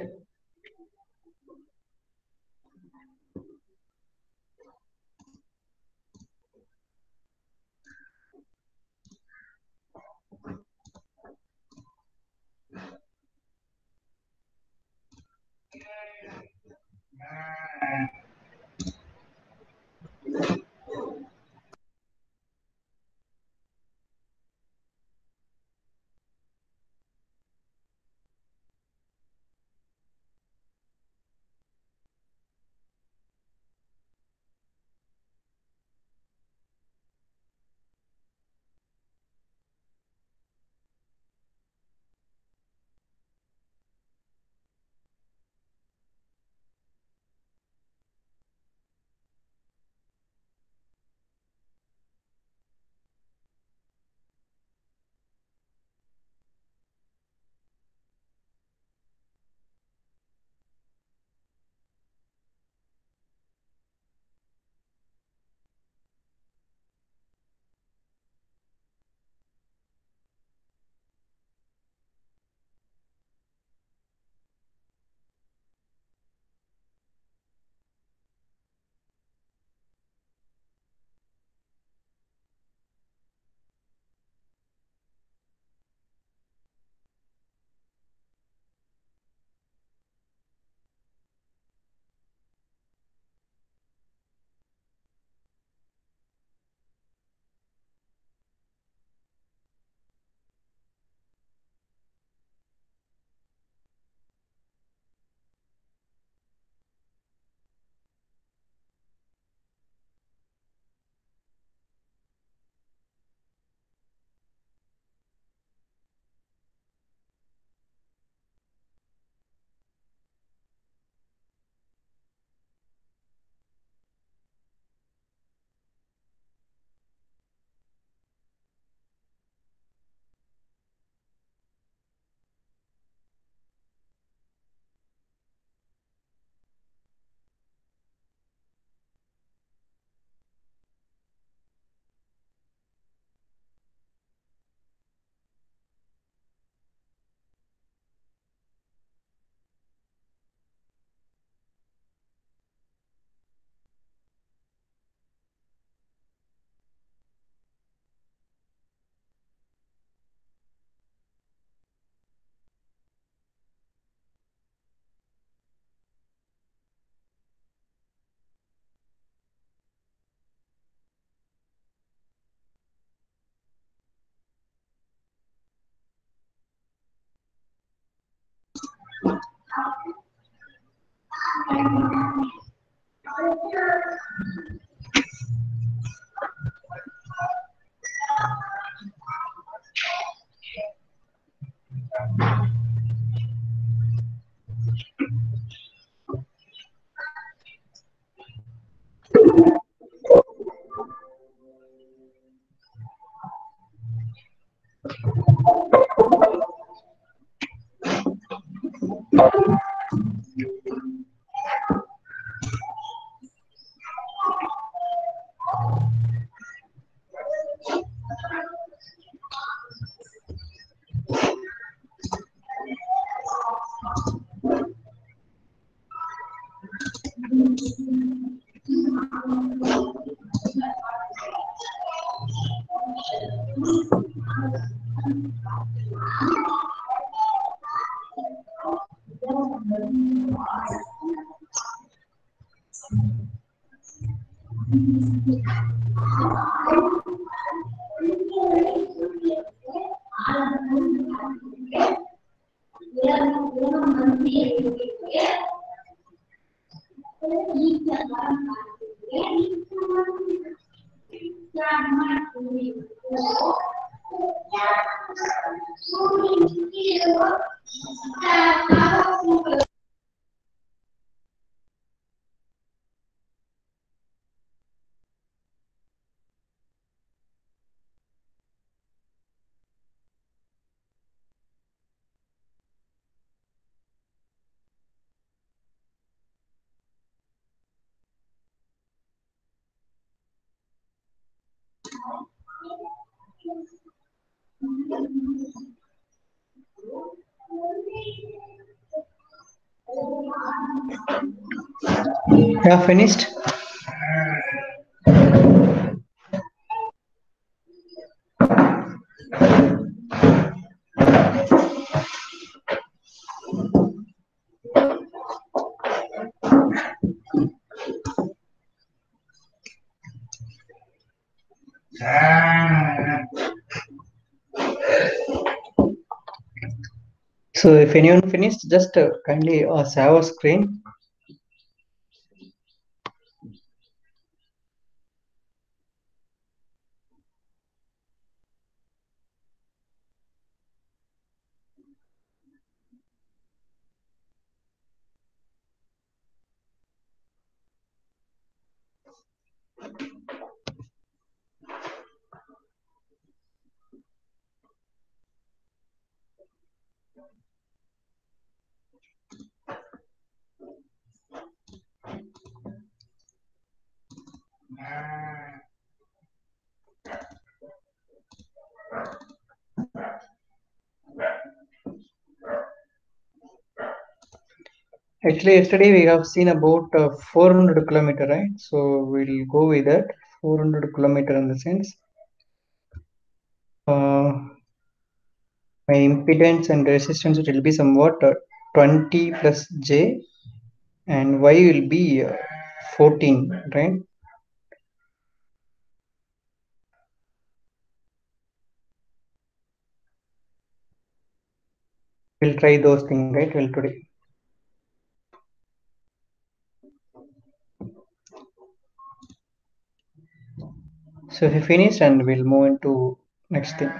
Yeah, finished. So if anyone finished, just kindly share our screen. Actually, yesterday we have seen about 400 kilometer, right? So we'll go with that 400 kilometer in the sense my impedance and resistance will be somewhat 20 plus J and Y will be 14, right? We'll try those things, right? Well, today. So we finished and we'll move into next thing.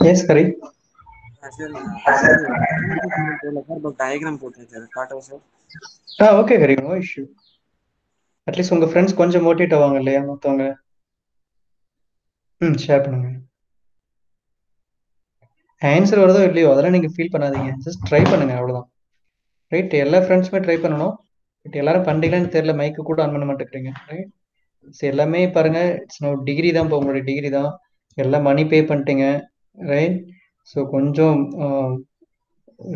Yes, Hari. Sir sir போடல sir but diagram போட்டேன் sir காட்டவா sir? Okay, Hari, no issue. At least உங்க friends கொஞ்சம் motivate ஆவாங்க இல்லையா மற்றவங்க. Share பண்ணுங்க. Answer வருதோ இல்லையோ அதெல்லாம் நீங்க ஃபீல் பண்ணாதீங்க, ஜஸ்ட் ட்ரை பண்ணுங்க, அவ்வளவுதான். ரைட், எல்லா ஃப்ரெண்ட்ஸுமே ட்ரை பண்ணணும். பட் எல்லாரும் பண்றீங்களான்னு தெரியல, மைக்கு கூட ஆன் பண்ண மாட்டேங்கிறீங்க. ரைட், சரி எல்லாமே பாருங்க, இட்ஸ் நோ டிகிரி தான், இப்போ உங்களுடைய டிகிரி தான், எல்லாம் மணி பே பண்ணிட்டீங்க. ரைட், ஸோ கொஞ்சம்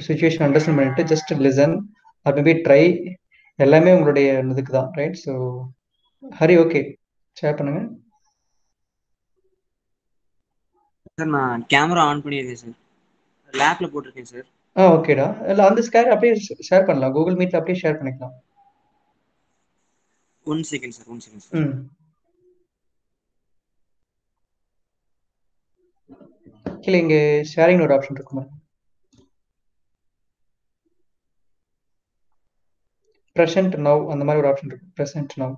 சுச்சுவேஷன் அண்டர்ஸ்டாண்ட் பண்ணிட்டு just listen or maybe try. எல்லாமே உங்களுடைய இதுக்கு தான். Right, so Hari okay, share பண்ணுங்க. சார் நான் கேமரா ஆன் பண்ணியிருக்கேன் சார், லேப்ல போட்டிருக்கேன் சார். ஓகேடா, இல்லை அந்த ஸ்கேர் அப்படியே ஷேர் பண்ணலாம், கூகுள் மீட்ல அப்படியே ஷேர் பண்ணிக்கலாம். 1 செகண்ட் சார், 1 செகண்ட் சார். கீழே இங்கே ஷேரிங் ஒரு ஆப்ஷன் இருக்குமா, ப்ரெசென்ட் நவ் அந்த மாதிரி ஒரு ஆப்ஷன் இருக்கு, ப்ரெசென்ட் நவ்.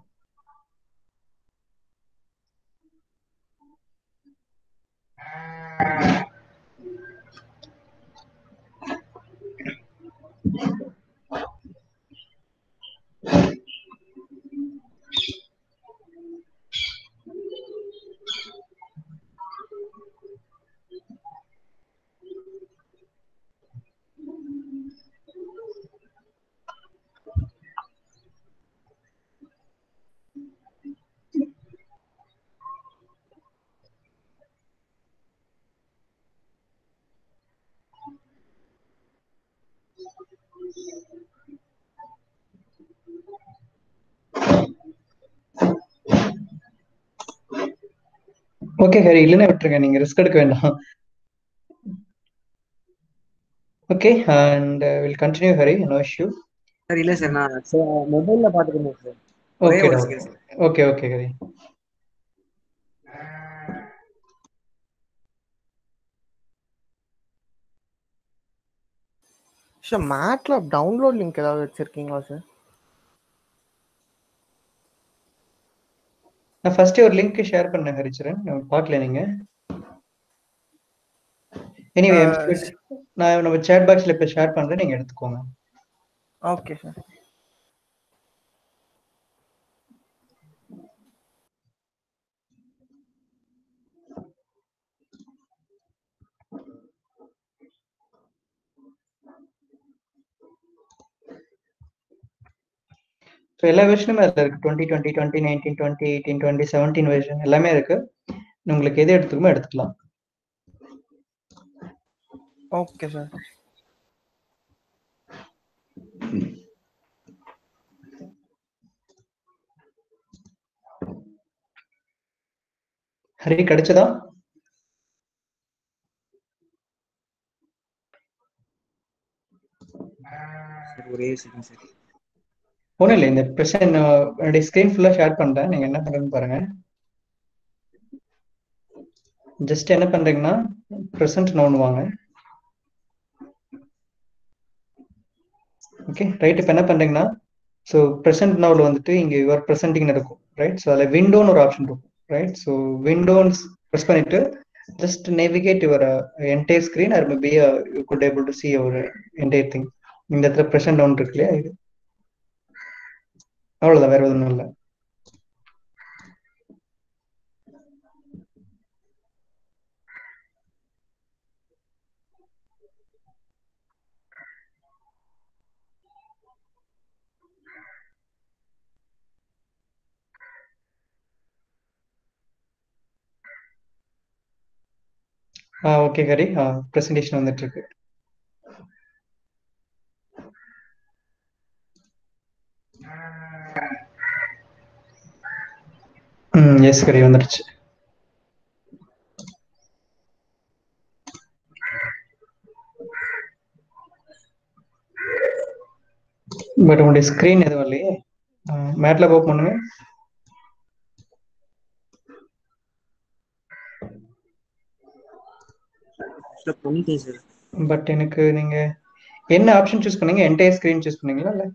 ஓகே ஹரி, இல்லைன்னா விட்டுருங்க, நீங்க ரிஸ்க் எடுக்க வேண்டாம். Okay, and will continue Hari, no issue. Sir இல்ல சார், நான் மொபைல்ல பாத்துக்கிறேன் சார், ஒரே ஓகேடா, ஒரு okay second sir. Okay okay Hari. Sir MATLAB download link ஏதாவது வச்சிருக்கீங்களா சார்? நான் ஃபர்ஸ்ட் ஒரு லிங்க் ஷேர் பண்ணேன் ஹரிச்சரன், பார்க்கல நீங்க. எனிவே நான் நம்ம சேட் பாக்ஸ்ல இப்போ ஷேர் பண்றேன், நீங்க எடுத்துக்கோங்க. Okay sir. ஸோ எல்லா வெர்ஷனுமே அதில் இருக்கு, 2020, 2019, 2018, 2017 வெர்ஷன் எல்லாமே இருக்கு. உங்களுக்கு எது எடுத்துக்குமோ எடுத்துக்கலாம். Okay sir. ஹரி கிடைச்சதா? ஒரே செகண்ட் சார். ஒன்றும் இல்லை, இந்த ப்ரெசன்ட் என்னுடைய ஸ்க்ரீன் ஃபுல்லாக ஷேர் பண்ணுறேன், நீங்கள் என்ன பண்ணுறதுன்னு பாருங்க. ஜஸ்ட் என்ன பண்ணுறீங்கன்னா ப்ரெசன்ட் நோன்னு வாங்க. ஓகே ரைட், இப்போ என்ன பண்ணுறீங்கன்னா ஸோ ப்ரெசென்ட் நவுல வந்துட்டு இங்கே யுவர் ப்ரெசென்டிங் இருக்கும். ரைட், ஸோ அதில் விண்டோன்னு ஒரு ஆப்ஷன் இருக்கும். ரைட், ஸோ விண்டோன்னு ப்ரெஸ் பண்ணிட்டு just navigate your entire screen or maybe you good able to see your entire thing. இந்த இடத்துல ப்ரெசென்ட் நவுன் இருக்கு இல்லையா, இது அவ்வளோதான், வேற எதுவும் இல்லை. ஓகே ஹரி, ப்ரெசன்டேஷன் வந்துட்டு இருக்கு. எஸ் ஹரி, வந்துடுச்சு. பட் உங்களுடைய ஸ்க்ரீன் எதுவும் இல்லையே. மேட்லாப் ஓப்பன் பண்ணுங்க. பண்ணிட்டேன் சார். பட் எனக்கு நீங்க என்ன ஆப்ஷன் சூஸ் பண்ணீங்க? என்டையர் ஸ்க்ரீன் சூஸ் பண்ணீங்களா இல்ல?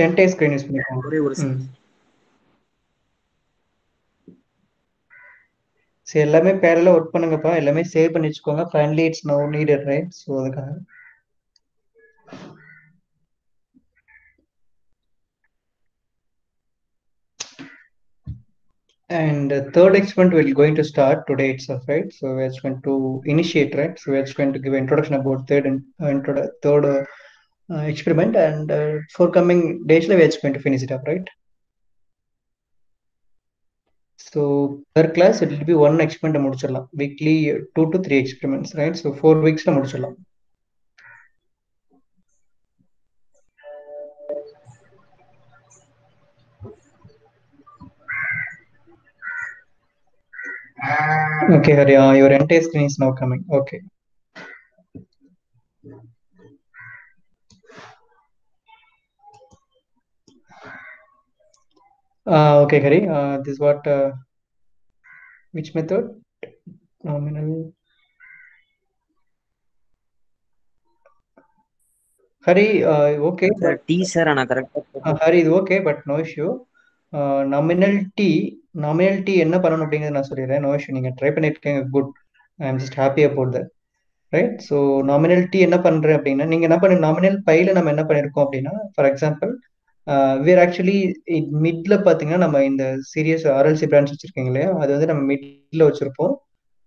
என்டையர் ஸ்க்ரீன் யூஸ் பண்ணிக்கோங்க. ஒரே ஒரு சரி, எல்லாமே பேரலா ஒர்க் பண்ணுங்கப்பா. எல்லாமே சேவ் பண்ணி வச்சுக்கோங்க. Finally it's no needed, right? So அதுக்காக. And the third experiment we're going to start today itself, right? So we're just going to initiate, right? So we're just going to give an introduction about third experiment, and for coming days we're just going to finish it up, right? So per class it will be one experiment முடிச்சிடலாம். Weekly 2 to 3 experiments, right? So 4 weeks முடிச்சிடலாம். Okay, Hari, your entire screen is now coming. Okay. Okay, Hari, this is what, which method? Nominal. Hari, okay. T sir ஆனா கரெக்டா ஹரி, இது okay, but no issue. Nominal T என்ன பண்ணணும் அப்படிங்கிறது நான் சொல்லிடுறேன். No issue, நீங்கள் ட்ரை பண்ணியிருக்கீங்க, good. I am just happy about that, right? So nominal T என்ன பண்ணுறேன் அப்படின்னா, நீங்கள் என்ன பண்ணி நாமினல் பையில் நம்ம என்ன பண்ணியிருக்கோம் அப்படின்னா, ஃபார் எக்ஸாம்பிள் வேர் ஆக்சுவலி மிட்ல பார்த்தீங்கன்னா நம்ம இந்த சீரியஸ் ஆர்எல்சி பிரான்ச் வச்சிருக்கீங்க இல்லையா, அது வந்து நம்ம மிட்ல வச்சிருப்போம்.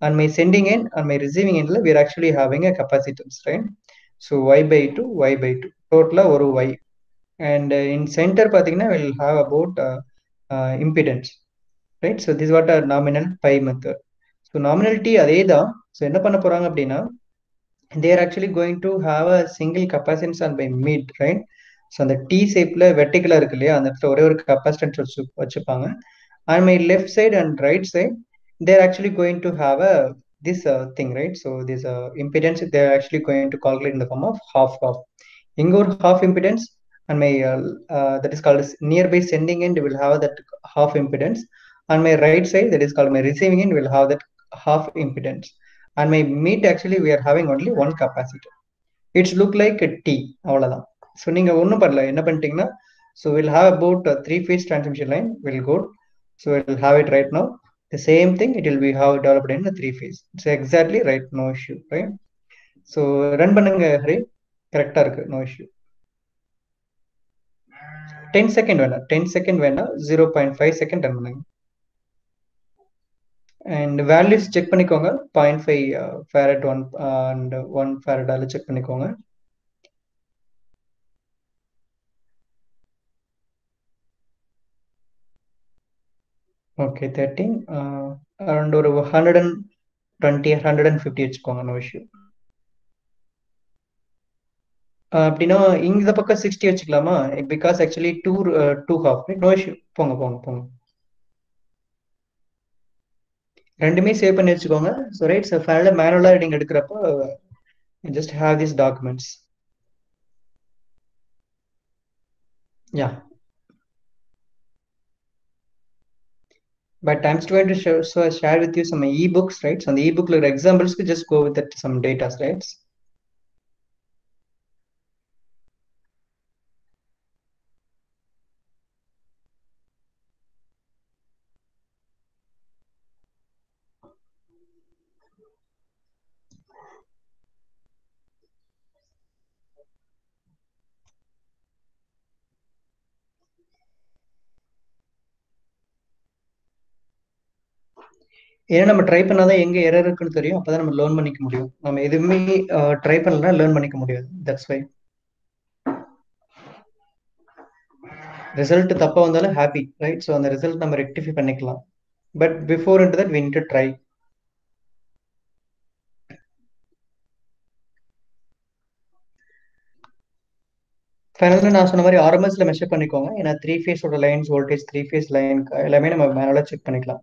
And my sending end and my receiving எண்ட்ல where actually having a capacitance, right? So y/2 டோட்டலாக ஒரு y. And in center பார்த்தீங்கன்னா will have about impedance, right? So this is what a nominal pi method. So nominal t அதே தான். So என்ன பண்ண போறாங்க அப்படின்னா, they are actually going to have a single capacitance on by mid, right? So அந்த D ஷேப்ல வெர்டிகலா இருக்கு இல்லையா, அந்த இடத்துல ஒரே ஒரு கெப்பாசிட்டன்ஸ் வச்சுப்பாங்க. And my left side and right side, they are actually going to have a this thing, right? So this impedance they are actually going to calculate in the form of half. இங்க ஒரு half impedance, and my that is called as nearby sending end will have that half impedance. On my right side, that is called my receiving end, will have that half impedance. And my mid actually we are having only one capacitor. It's look like a T, அவ்வளவுதான். So நீங்க ஒன்றும் பண்ணல, என்ன பண்ணிட்டீங்கன்னா, so will have about 3-phase transmission line will go. So it will have it right now. The same thing it will be how developed in the 3-phase. It's exactly right, no issue, right? So run பண்ணுங்க ஹரி, கரெக்டா இருக்கு, no issue. 10 second வேணாம், 10 second வேணாம், 0.5 second run பண்ணுங்க. And values check பண்ணிக்கோங்க. 0.5 farad 1 and 1 ஃபேரடால check பண்ணிக்கோங்க. Okay, 13 around ஒரு 120 150 வச்சுக்கோங்க, நோ இஷ்யூ. அப்படின்னா இந்த பக்கம் 60 வச்சுக்கலாமா? Because actually two half, no issue. போங்க. ரெண்டுமே சேவ் பண்ணி வச்சுக்கோங்க. ஸோ ரைட், ஸோ ஃபைனலாக மேனுவலாக நீங்கள் எடுக்கிறப்போ just have this documents. Yeah, but I'm just going to share with you some ebooks, right? So on the ebook like examples, we just go with that some data, right? ஏன்னா நம்ம try பண்ணாதான் எங்க error இருக்குன்னு தெரியும், அப்பதான் நம்ம learn பண்ணிக்க முடியும். நம்ம எதுவுமே ட்ரை பண்ணலன்னா லேர்ன் பண்ணிக்க முடியாது. தட்ஸ் வை ரிசல்ட் தப்பா வந்தாலும் ஹாப்பி, ரைட்? ஸோ அந்த ரிசல்ட் நம்ம ரெக்டிஃபை பண்ணிக்கலாம். But before into that we need to try. ஃபைனலாக நான் சொன்ன மாதிரி ஆர்எம்எஸ்ல மெஷர் பண்ணிக்கோங்க. ஏன்னா 3 ஃபேஸோட லைன்ஸ் வோல்டேஜ் 3 ஃபேஸ் லைன் எல்லாமே நம்ம மேனுவலாக செக் பண்ணிக்கலாம்.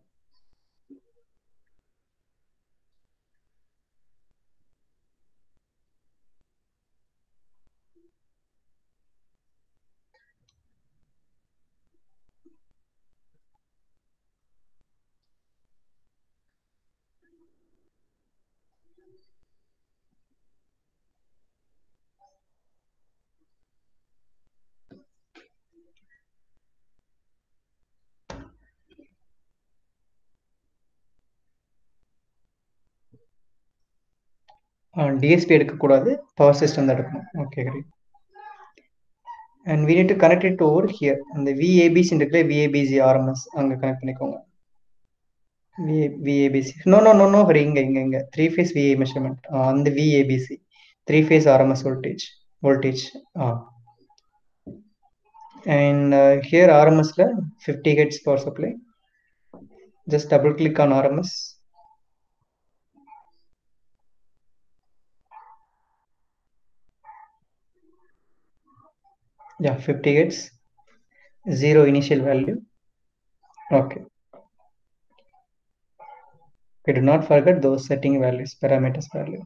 டிஎஸ்பி எடுக்கக்கூடாது, பவர் சிஸ்டம் தான் எடுக்கணும். Okay, great. And we need to connect it over here. அந்த VABC இருக்குல்ல, VABC RMS அங்கே கனெக்ட் பண்ணிக்கோங்க. VABC நோ ஹரி, இங்கே 3 ஃபேஸ் VA மெஷர்மெண்ட், அந்த VABC 3 phase RMS voltage. And here RMSல 50 hertz power supply. Just double click on RMS. Yeah, 50 hertz, 0 initial value. Okay. We do not forget those setting values, parameters value.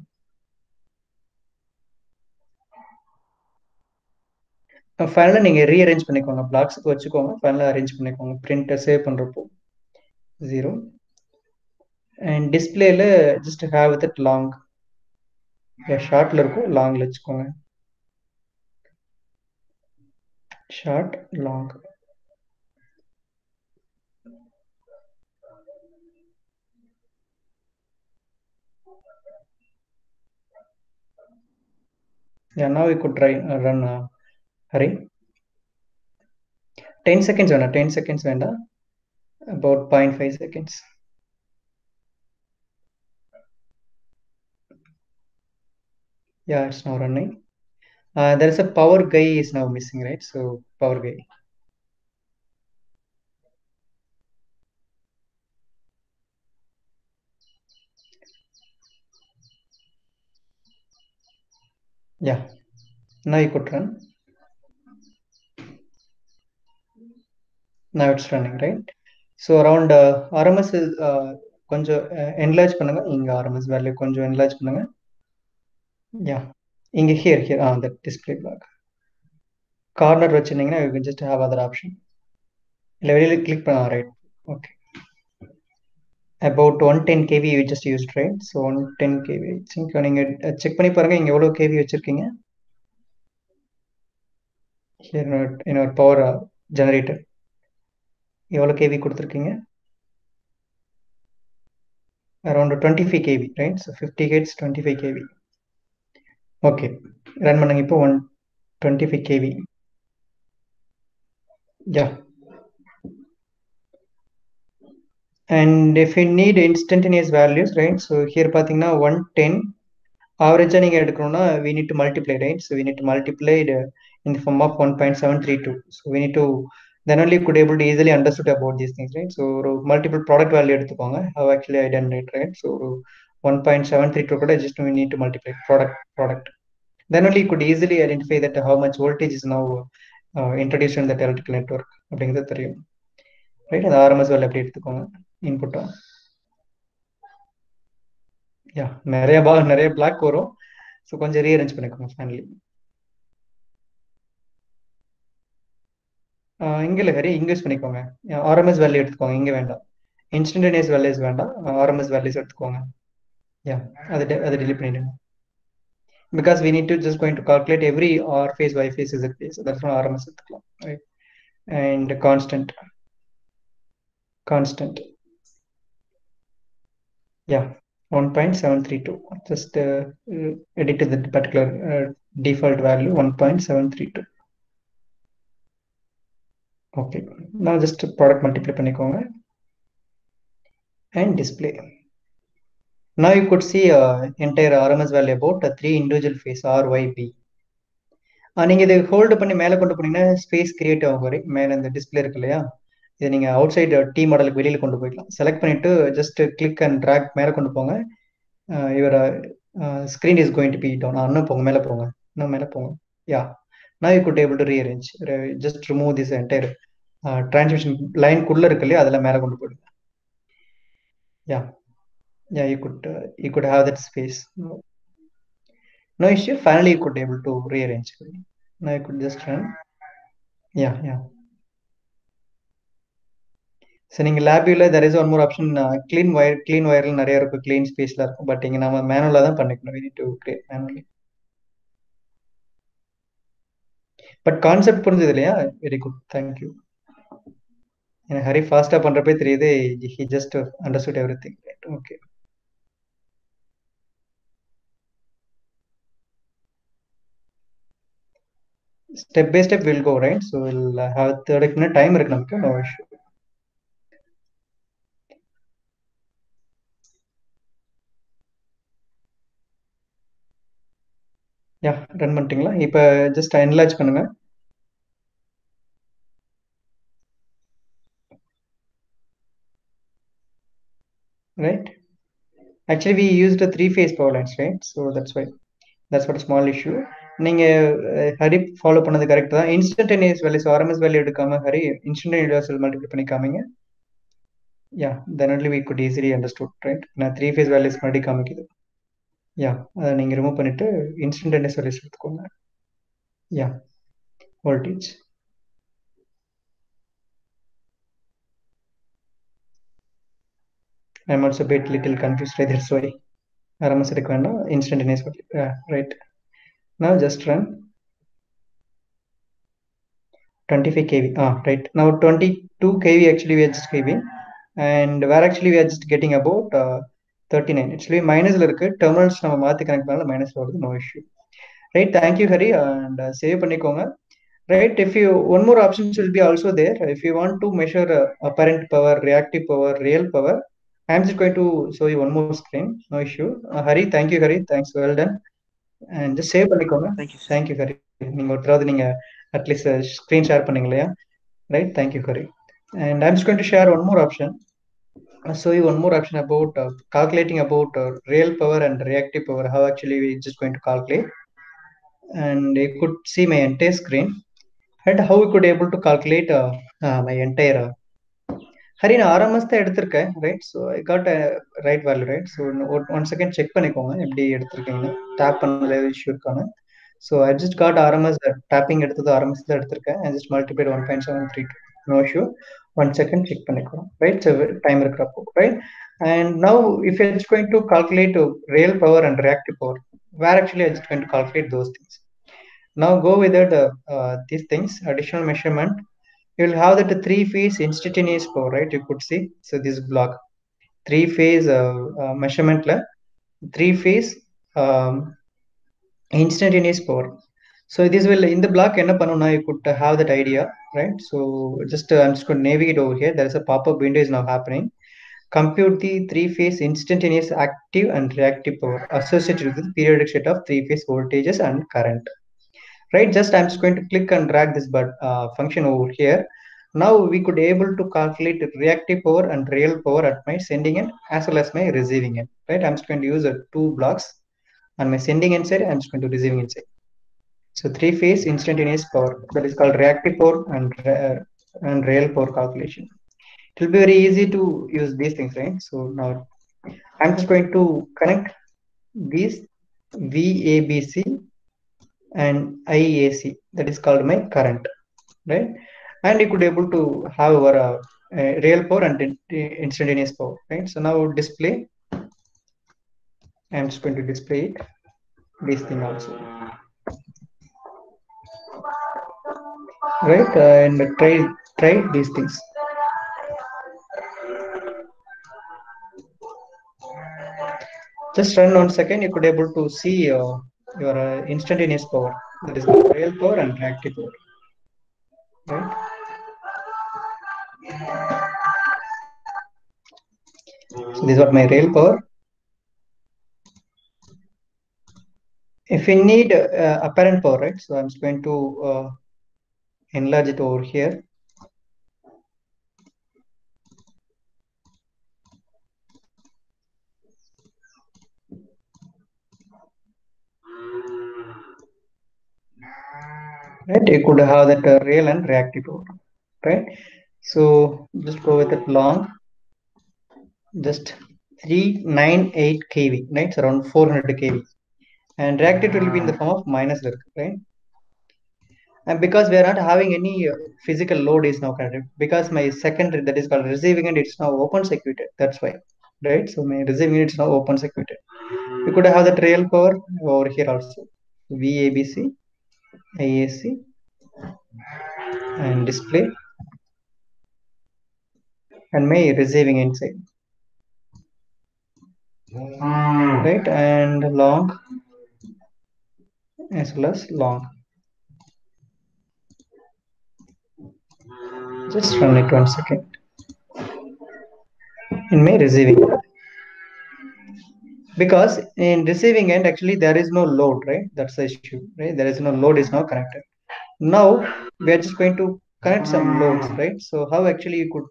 ஃபைனலாக நீங்கள் rearrange பண்ணிக்கோங்க, பிளாக்ஸுக்கு வச்சுக்கோங்க. ஃபைனலாக arrange பண்ணிக்கோங்க பிரிண்ட்டை save பண்ணுறப்போ 0. And டிஸ்பிளேல just have with it long. ஷார்ட்ல இருக்கும், லாங்ல வச்சுக்கோங்க. Short long. Yeah, now we could try run Hari. 10 seconds வேண்டாம், 10 seconds வேண்டாம், about 0.5 seconds. Yeah, it's now running. There is a power guy is now missing, right? So power guy. Yeah, now you could run. Now it's running, right? So around RMS கொஞ்சம் enlarge பண்ணுங்க. இங்க RMS value கொஞ்சம் enlarge பண்ணுங்க. Yeah, இங்க here that display block corner வச்சிருந்தீங்கன்னா you can just have other option. இல்ல வெளியில click பண்ண, right? Okay. About 110 kV you just used, right? So 110 kV. I think நீங்க செக் பண்ணி பாருங்க இங்க எவ்வளவு kV வச்சிருக்கீங்க. Here in our power generator எவ்வளவு kV கொடுத்திருக்கீங்க. Around 25 kV, right? So 50 hertz 25 kV. Okay, run பண்ணுங்க இப்போ 125 kV. Yeah. And if you need instantaneous values, right? So here பாத்தீங்கன்னா 110 average நீங்க எடுக்கணும்னா we need to multiply, right? So we need to multiply it in the form of 1.732. So we need to then only could able to easily understood about these things, right? So multiple product value எடுத்துக்கோங்க. How actually I done it, right? So 1.732 கூட just we need to multiply product. Then only you could easily identify that how much voltage is now introduced in that electrical network அப்படிங்கிறது தெரியும், right? அந்த RMS value எப்படி எடுத்துக்கோங்க இன்புட்டா. யா, நிறைய black வரும். So கொஞ்சம் rearrange பண்ணிக்கோங்க ஃபைனலி. இங்கே இல்லை ஹரி, இங்கே யூஸ் பண்ணிக்கோங்க. RMS வேல்யூ எடுத்துக்கோங்க, இங்கே வேண்டாம். இன்ஸ்டன்டேனியஸ் வேல்யூஸ் வேண்டாம், RMS வேல்யூஸ் எடுத்துக்கோங்க. யா, அதை delete பண்ணிடுங்க. Because we need to just going to calculate every R phase, Y phase, Z phase. That's why RMS எடுத்துக்கலாம், right? And constant. Yeah, 1.732. Just edit the particular default value 1.732. Okay, now just product multiply பண்ணிக்கோங்க and display. Now you could see entire RMS value about 3 individual phase R, Y, B. நீங்க இதை hold பண்ணி மேலே கொண்டு போனீங்கன்னா space create ஆகும் வரை மேலே இந்த டிஸ்பிளே இருக்கு இல்லையா, இதை நீங்க அவுட் சைடு டி மாடலுக்கு வெளியில கொண்டு போய்க்கலாம். செலக்ட் பண்ணிட்டு ஜஸ்ட் கிளிக் அண்ட் ட்ராக் மேலே கொண்டு போங்க. Your screen is going to be down. இன்னும் போங்க, மேலே போங்க, இன்னும் மேலே போங்க. யா, now you could able to rearrange. Just remove this entire transmission line குள்ள இருக்கு இல்லையா, அதெல்லாம் மேலே கொண்டு போயிடுங்க. Yeah, you could have that space. No issue. Finally, you could able to rearrange. Now you could just run. Yeah. So நீங்க lab வியூல there is one more option, clean wire நிறைய இருக்கு, clean spaceல இருக்கும். பட் இங்க நம்ம மேனுவலா தான் பண்ணிக்கணும். We need to create manually. But concept புரிஞ்சது இல்லையா? Very good, thank you. எனக்கு ஹரி ஃபாஸ்டா பண்றப்பே தெரியுது, he just understood everything. Okay. Step by step we'll go, right? So we'll have 30 minute time இருக்கு நமக்கு. No issue. யா, ரன் பண்ணிட்டீங்களா? இப்போ ஜஸ்ட் என்லார்ஜ் பண்ணுங்க. Right? Actually, we used a 3-phase power lines, right? So that's what a small issue. நீங்க Hari follow பண்ணது correct தான். Instantaneous values RMS value எடுக்காம Hari instantaneous universal multiply பண்ணி காமிங்க. யா, then only we could easily understood, right? நான் 3-phase values மறுபடி காமிக்குது. யா, அதை நீங்க ரிமூவ் பண்ணிட்டு இன்ஸ்டன்டேனியஸ் வேல்யூஸ் எடுத்துக்கோங்க. யா, voltage. I'm also a bit little confused, right? That's why RMS எடுக்க வேண்டாம், instantaneous value. Right. Now just run 25 kV. Right. Now 22 kV actually we are just giving, and where actually we are just getting about 39. Actually minusல இருக்கு, terminals நம்ம மாத்தி connect பண்ணால மைனஸ்ல வருது. No issue. Right. Thank you Hari, and save பண்ணிக்கோங்க. Right. If you one more option will be also there. If you want to measure apparent power, reactive power, real power, I'm just going to show you one more screen. No issue. Hari, thank you Hari. Thanks, well done. And just save பண்ணிக்கோங்க. Thank you Hari. நீங்க ஒருத்தராவது நீங்க at least screen share பண்ணீங்க இல்லையா? Right. Thank you Hari. And I'm just going to share one more option. I'll show you one more option about calculating about real power and reactive power, how actually we just going to calculate. And you could see my entire screen and how we could able to calculate my entire Hari, நான் RMS தான் எடுத்திருக்கேன், right? So I got right value, right? So one second check பண்ணிக்கோங்க எப்படி எடுத்திருக்கீங்க. Tap பண்ணல issue இருக்கானு. So I just got RMS tapping எடுத்தது RMS தான் எடுத்திருக்கேன். I just multiplied 1.732. No issue. One second check பண்ணிக்கோங்க, ரைட்? டைம் இருக்கிறப்போ, right? And now if I just going to calculate real power and reactive power, where actually I just going to calculate those things. Now go with that these things, additional measurement. You will have that 3-phase instantaneous power, right? You could see. So this block 3-phase measurement la 3-phase instantaneous power. So this will in the block enna panuna, you could have that idea, right? So just I'm just going to navigate over here. There is a pop-up window is now happening. Compute the 3-phase instantaneous active and reactive power associated with the periodic set of 3-phase voltages and current. Right, just I'm just going to click and drag this function over here. Now we could able to calculate reactive power and real power at my sending end as well as my receiving end. Right, I'm just going to use 2 blocks on my sending end side, I'm just going to receiving end side. So 3-phase instantaneous power, that is called reactive power and real power calculation. It will be very easy to use these things, right? So now I'm just going to connect these VABC and IAC, that is called my current, right? And you could able to have our real power and instantaneous power, right? So now display, I'm just going to display it, this thing also, right? And try these things. Just run 1 second, you could able to see your instantaneous power, that is real power and reactive power, right? So this is what my real power. if we need apparent power, right? So I'm just going to enlarge it over here. Right, you could have that real and reactive power, right? So just go with that long, just 398 kV, right? It's around 400 kV, and reactive will be in the form of minus, right? And because we are not having any physical load is now connected, because my secondary, that is called receiving end, it's now open circuited. That's why, right? So my receiving end is now open circuited. You could have that real power over here also. VABC, IAC, and display, and my receiving end side, right? And long as well as long. Just run it 1 second. In my receiving end, because in receiving end actually there is no load, right? That's the issue, right? There is no load is now connected. Now we are just going to connect some loads, right? So how actually you could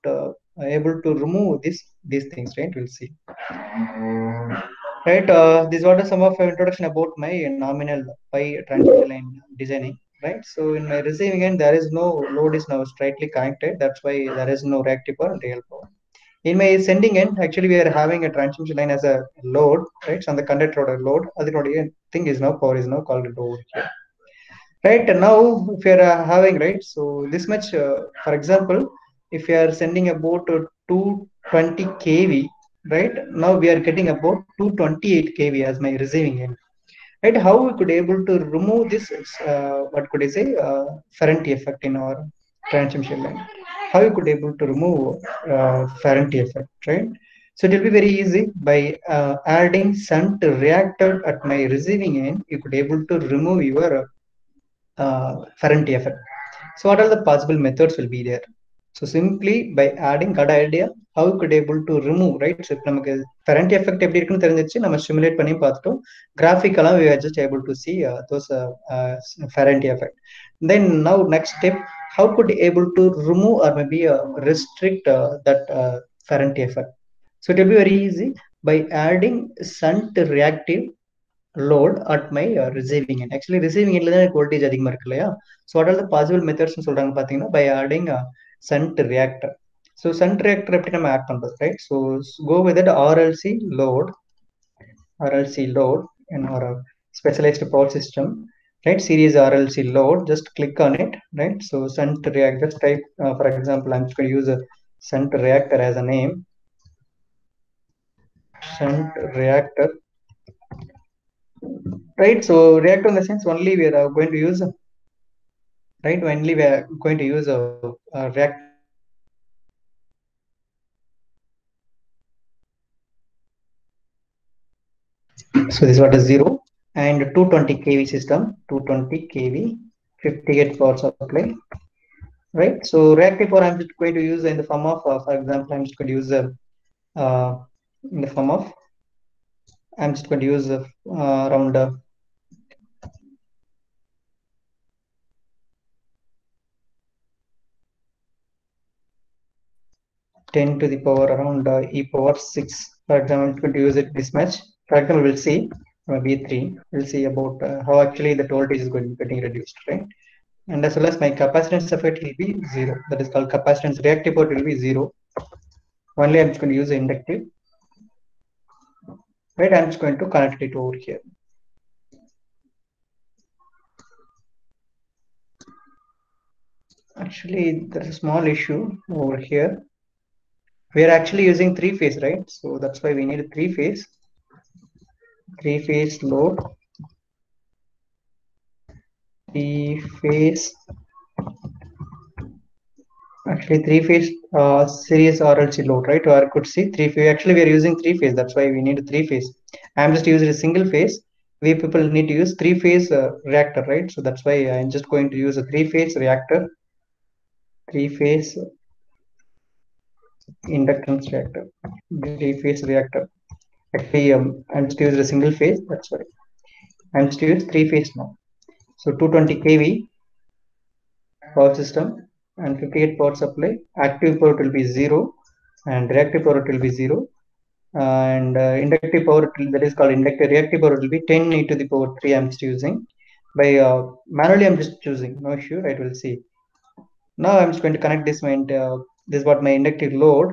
able to remove these things, right? We'll see, right? These are some of introduction about my nominal pi transmission line designing, right? So in my receiving end there is no load is now straightly connected. That's why there is no reactive or real power. In my sending end, actually we are having a transmission line as a load, right? So on the conductor or load, other thing is now power is now called load here. Right now if you are having, right, so this much for example, if you are sending about 220 kV, right, now we are getting about 228 kV as my receiving end, right? How we could able to remove this what could I say, Ferranti effect in our transmission line? How you could able to remove Ferranti effect, right? So it will be very easy by adding shunt reactor at my receiving end. You could able to remove your Ferranti effect. So what are the possible methods will be there? So simply by adding, got idea how you could able to remove, right? So if நமக்கு Ferranti effect எப்படி இருக்குன்னு தெரிஞ்சிச்சு, நம்ம simulate பண்ணி பார்த்துட்டோம். Graphically we are just able to see those Ferranti effect. Then now next step, how could able to remove or maybe restrict that Ferranti effect? So it will be very easy by adding shunt reactive load at my receiving end. Actually receiving end தான் voltage அதிகமா இருக்கு இல்லையா? So what are the possible methods னு சொல்றாங்க பாத்தீங்கன்னா by adding a shunt reactor. So shunt reactor எப்படி நம்ம add பண்றது, right? So go with that RLC load in our specialized power system, right? Series RLC load, just click on it, right? So shunt reactor, just type for example I'm just going to use a shunt reactor as a name, shunt reactor, right? So reactor in the sense only we are going to use, right? Only we are going to use a reactor. So this is what is 0 and 220 kV system, 220 kV, 58 power supply, right? So reactive power I'm just going to use in the form of for example I'm just going to use in the form of I'm just going to use around 10 to the power around e power 6. For example, I'm going to use it this much. For example, we'll see V3. We'll see about how actually the voltage is going to be getting reduced, right? And as well as my capacitance effect will be 0. That is called capacitance. Reactive port will be 0. Only I'm just going to use the inductive, right? I'm just going to connect it over here. Actually, there's a small issue over here. We are actually using 3-phase, right? So that's why we need a 3-phase load, 3-phase, actually 3-phase series RLC load, right? Or I could see 3-phase. Actually, we are using 3-phase. That's why we need a 3-phase. I'm just using a single phase. We people need to use 3-phase reactor, right? So that's why I'm just going to use a 3-phase reactor, 3-phase inductance reactor, 3-phase reactor. Actually, I'm just using a single phase. That's why. I'm just use three phase now. So 220 kV power system and 58 power supply. Active power will be 0 and reactive power will be 0, and inductive power that is called inductive reactive power will be 10 e to the power 3. I'm just using by manually. I'm just choosing, no issue, right? We'll see. Now I'm just going to connect this my this is what my inductive load.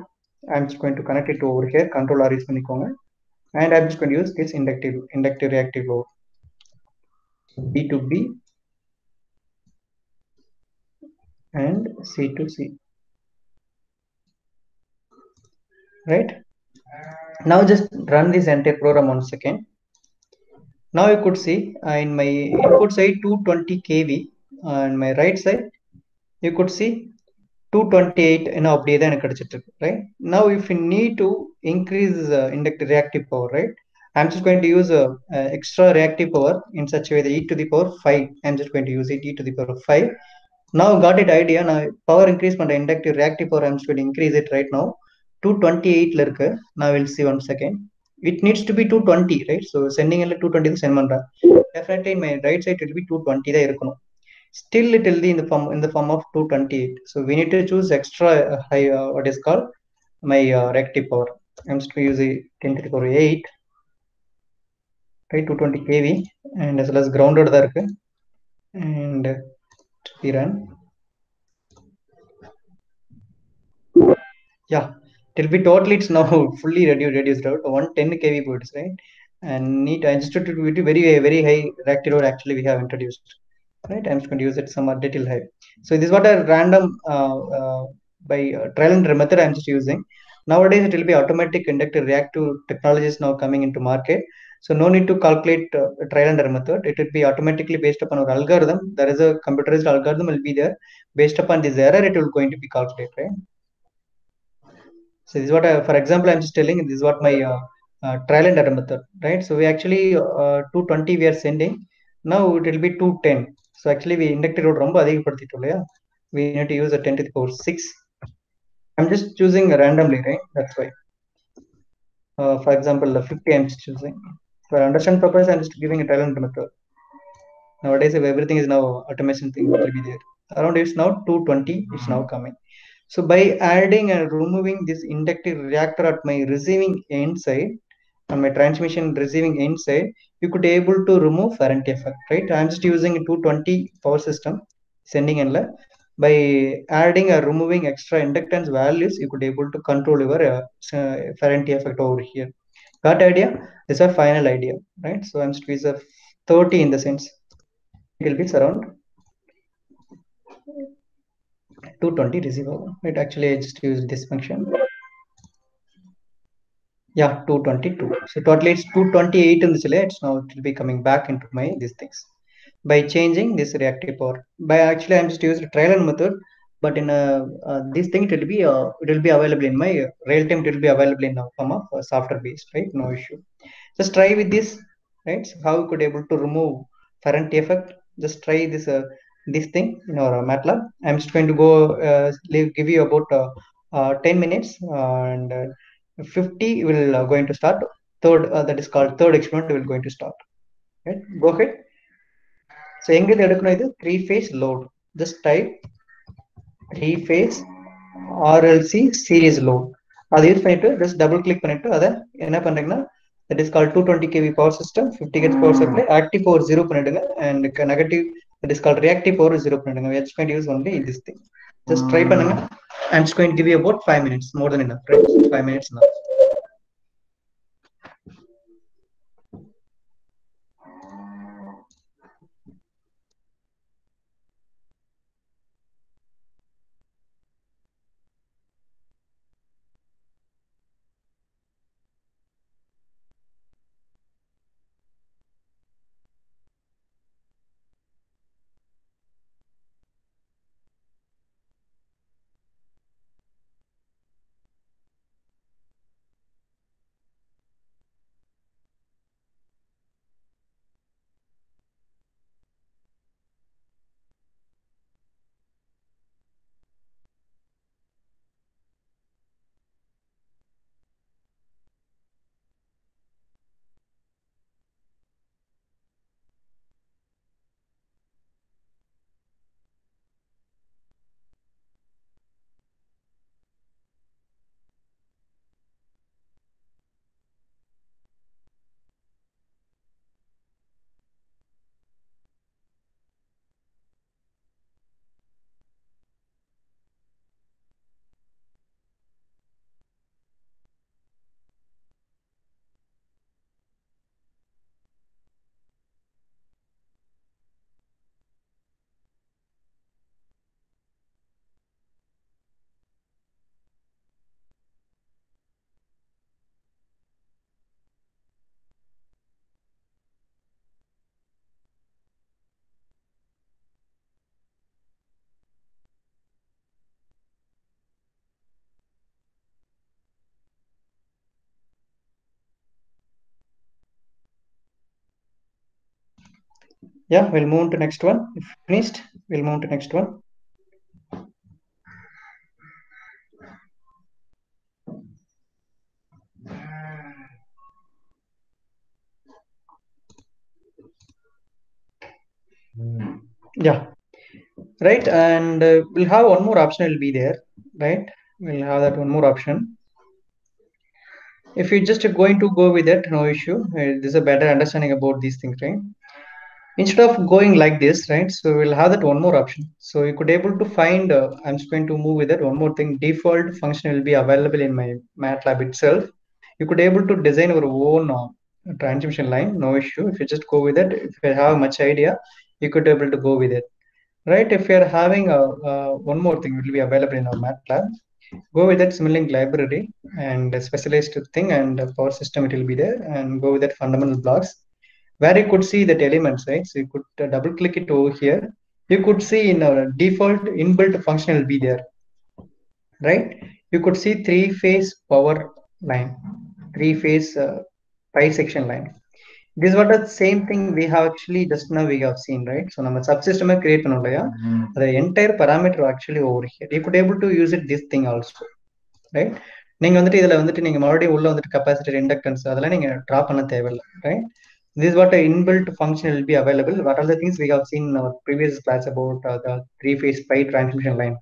I'm just going to connect it to over here. Control R use பண்ணிக்கோங்க. And I'm just going to use this inductive reactive load. B to B and C to C. Right? Now just run this entire program once again. Now you could see in my input side 220 kV, and my right side you could see 228 அப்படியே தான் எனக்கு கிடைச்சிட்டு இருக்கு, right? Now if you need to increase inductive reactive power, right, I'm just going to use extra reactive power in such a way that e to the power 5. I'm just going to use it e to the power 5. Now got it idea. Now power increase பண்ண inductive reactive power I'm just going to increase it right now 228 ல இருக்கு. Now we'll see one second. It needs to be 220, right? So sending ல 220 தான் send பண்றேன். Definitely in my right side it will be 220 தான் இருக்கணும். Still it will be in the form of 228. So we need to choose extra high what is called my reactive power. I'm just going to use a 10 to the power 8, right? 220 kV and as well as grounded தான் இருக்கு. And we run. Yeah, it will be totally, it's now fully reduced out 110 kV boards, right? And need adjusted to be very high reactive load actually we have introduced, right? I'm just going to use it some little high. So this is what a random by trial and error method I'm just using. Nowadays it will be automatic inductive reactive technologies now coming into market. So no need to calculate trial and error method. It will be automatically based upon our algorithm. There is a computerized algorithm will be there. Based upon this error, it will going to be calculated, right? So this is what for example, I'm just telling this is what my trial and error method, right? So we actually 220 we are sending. Now it will be 210. So actually we inductive load ரொம்ப அதிகப்படுத்திட்டோம் இல்லையா? We need to use a 10 to the power 6. I'm just choosing randomly, right? That's why. For example, 50 I'm just choosing. For understand purpose, I'm just giving a trial and error method. Nowadays, if everything is now automation thing will be there. Around it's now 220, it's now coming. So by adding and removing this inductive reactor at my receiving end side, on my transmission receiving end side, you could able to remove Faraday effect, right? I'm just using a 220 power system sending end. By adding or removing extra inductance values, you could able to control your Faraday effect over here. Got idea? This is a final idea, right? So I'm just use a 30 in the sense. It will be around 220 receiver, right? Actually I just use this function. Yeah, 222. So totally it's 228 in this delay. It's now it will be coming back into my these things by changing this reactive power. By actually I'm just using a trial and method, but in this thing it will be available in my real time. It will be available in form of software based, right? No issue. Just try with this, right? So how you could able to remove Faraday effect. Just try this thing in our MATLAB. I'm just going to go give you about 10 minutes and 50 will going to start. Third that is called third experiment will going to start. Right? Go ahead. So எங்க இருந்து எடுக்கணும் இது 3 phase load. Just type 3 phase RLC series load. அதை use பண்ணிட்டு just double click பண்ணிட்டு அதை என்ன பண்றீங்கன்னா that is called 220 kV power system, 50 gets power supply, active power 0 பண்ணிடுங்க and negative that is called reactive power 0 பண்ணிடுங்க. We are just going to use only this thing. Just try பண்ணுங்க. I'm just going to give you about 5 minutes, more than enough, right? 5 minutes now. Yeah, we'll move on to next one. If finished, we'll move on to next one. Yeah, right. And we'll have one more option will be there, right? We'll have that one more option. If you're just going to go with it, no issue. There's a better understanding about these things, right? Instead of going like this, right? So we'll have that one more option. So you could able to find, I'm just going to move with that one more thing. Default function will be available in my MATLAB itself. You could able to design your own transmission line, no issue. If you just go with it, if you have much idea, you could able to go with it, right? If you're having one more thing, it will be available in our MATLAB. Go with that Simulink library and a specialized thing and a power system, it will be there, and go with that fundamental blocks where you could see that elements, right? So you could double click it over here. You could see in our default inbuilt function will be there, right? You could see three-phase power line, three-phase section line. This was the same thing we have actually just now we have seen, right? So நம்ம subsystem create பண்ணோம் இல்லையா? The entire parameter actually over here. You could able to use it this thing also, right? நீங்க வந்துட்டு இதுல வந்துட்டு நீங்க மறுபடியும் உள்ள வந்துட்டு capacitor inductance அதெல்லாம் நீங்க டிரா பண்ண தேவையில்லை, right? This is what an inbuilt function will be available. What are the things we have seen in our previous class about the three-phase pi transmission line,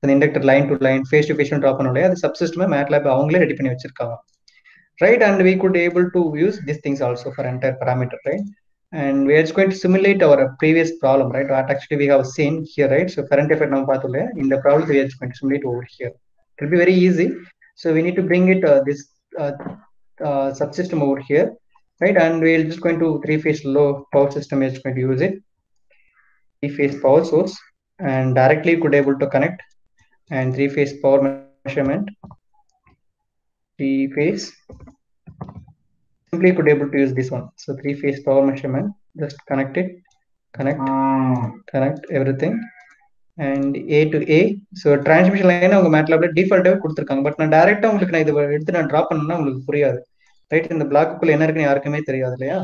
the inductor line to line, face to face drop பண்ணோம் இல்லையா? அது subsystem MATLAB அவங்களே ready பண்ணி வச்சிருக்காங்க, right? And we could able to use these things also for entire parameter, right? And we are just going to simulate our previous problem, right? What actually we have seen here, right? So current effect now in the problem we are just going to simulate over here. It will be very easy. So we need to bring it this subsystem over here, right? And we are just going to three-phase low power system. We are just going to use it three-phase power source, and directly could able to connect and three-phase power measurement, three-phase. Simply could able to use this one. So three-phase power measurement, just connect it, connect everything, and A to A. So transmission line அவங்க MATLABல டிஃபால்ட்டாவே கொடுத்துருக்காங்க. But நான் டைரக்டா உங்களுக்கு நான் இதை எடுத்து நான் drop பண்ணா உங்களுக்கு புரியாது, ரைட்? இந்த பிளாக்குள்ள என்ன இருக்குன்னு யாருக்குமே தெரியாது இல்லையா?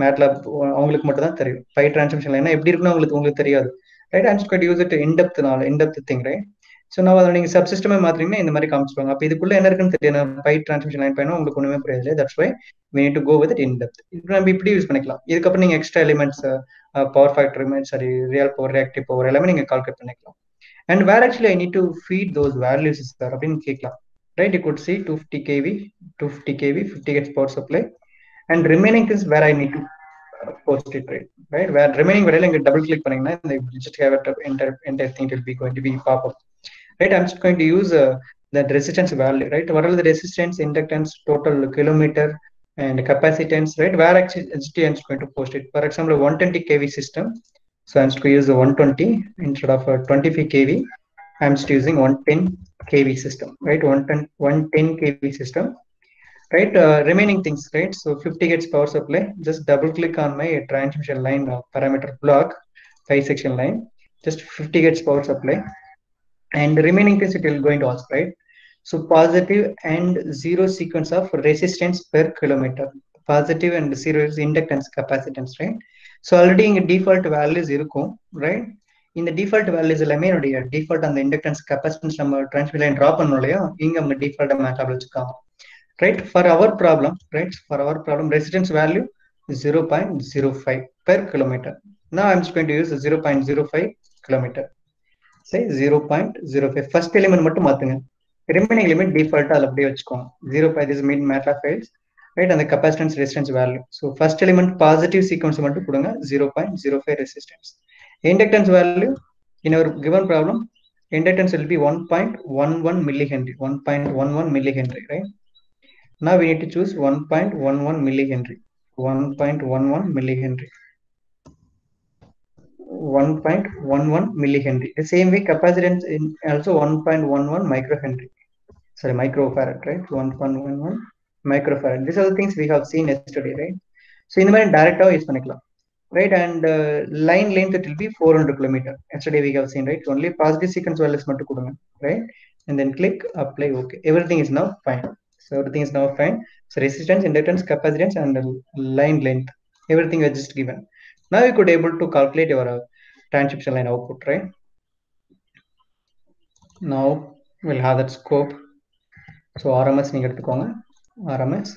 MATLAB அவங்களுக்கு மட்டும் தான் தெரியும். பை டிரான்ஸ்மிஷன் லைன் எப்படி இருக்குன்னு உங்களுக்கு தெரியாது, right? I'm square use it in-depth thing, right? So நான் அதை நீங்கள் சப்சிஸ்டமே மாத்திரீங்கன்னா இந்த மாதிரி காமிச்சிருவாங்க. அப்போ இதுக்குள்ள என்ன இருக்குன்னு தெரியும், பை டிரான்ஸ்மிஷன் லைன் பையனா உங்களுக்கு ஒன்றுமே புரியாது. That's why we need to go with it in depth. இப்போ நம்ம இப்படி யூஸ் பண்ணிக்கலாம். இதுக்கப்புறம் நீங்க extra elements, power factor elements, சரி, ரியல் பவர், ரியாக்டிவ் பவர் எல்லாமே நீங்க கால்குலேட் பண்ணிக்கலாம். And where actually I need to feed those values sir அப்படின்னு கேட்கலாம், right? You could see 250 kV, 250 kV, 50 gets power supply, and remaining things where I need to post it, right? Where remaining வரையில இங்க double click பண்ணீங்கன்னா இந்த just have entire thing will be going to be pop up, right? I'm just going to use that resistance value, right? What are the resistance, inductance, total kilometer, and capacitance, right? Where actually I'm just going to post it. For example, 120 kV system, so I'm just going to use the 120 instead of 25 kV. I'm just using 110 kV system, right? 110 kV system, right? Remaining things, right? So 50 gets power supply. Just double click on my transmission line parameter block, section line. Just 50 gets power supply, and the remaining things it will going to ask, right? So positive and zero sequence of resistance per kilometer. Positive and zero is inductance, capacitance, right? So already in default values இருக்கும், right? இந்த default values எல்லாமே என்னுடைய default அந்த inductance, capacitance நம்ம transmission line drop பண்ணோம் இல்லையா, இங்க நம்ம default MATLAB வச்சுக்காங்க, right? For our problem, right? For our problem, resistance value is 0.05 per kilometer. Now I'm just going to use 0.05 kilometer. Say 0.05. First element மட்டும் மாத்துங்க, remaining element default அதில் அப்படியே வச்சுக்கோங்க. 0.5 is mean MATLAB files, right? And the capacitance resistance value. So first element positive sequence மட்டும் கொடுங்க, 0.05 resistance. Inductance value in our given problem, inductance will be 1.11 millihenry, 1.11 millihenry, right? Now we need to choose 1.11 millihenry, 1.11 millihenry. 1.11 millihenry. The same way capacitance in also 1.11 microhenry. Sorry, microfarad, right? 1.11 microfarad. These are the things we have seen yesterday, right? So in the main direct use பண்ணிக்கலாம், right? And line length it will be 400 kilometer. Yesterday we have seen, right? Only positive sequence values மட்டும் கொடுங்க, right? And then click apply. Okay, everything is now fine. So everything is now fine. So resistance, inductance, capacitance, and line length, everything is just given. Now you could able to calculate your transcription line output, right? Now we'll have that scope. So RMS நீங்க எடுத்துக்கோங்க, RMS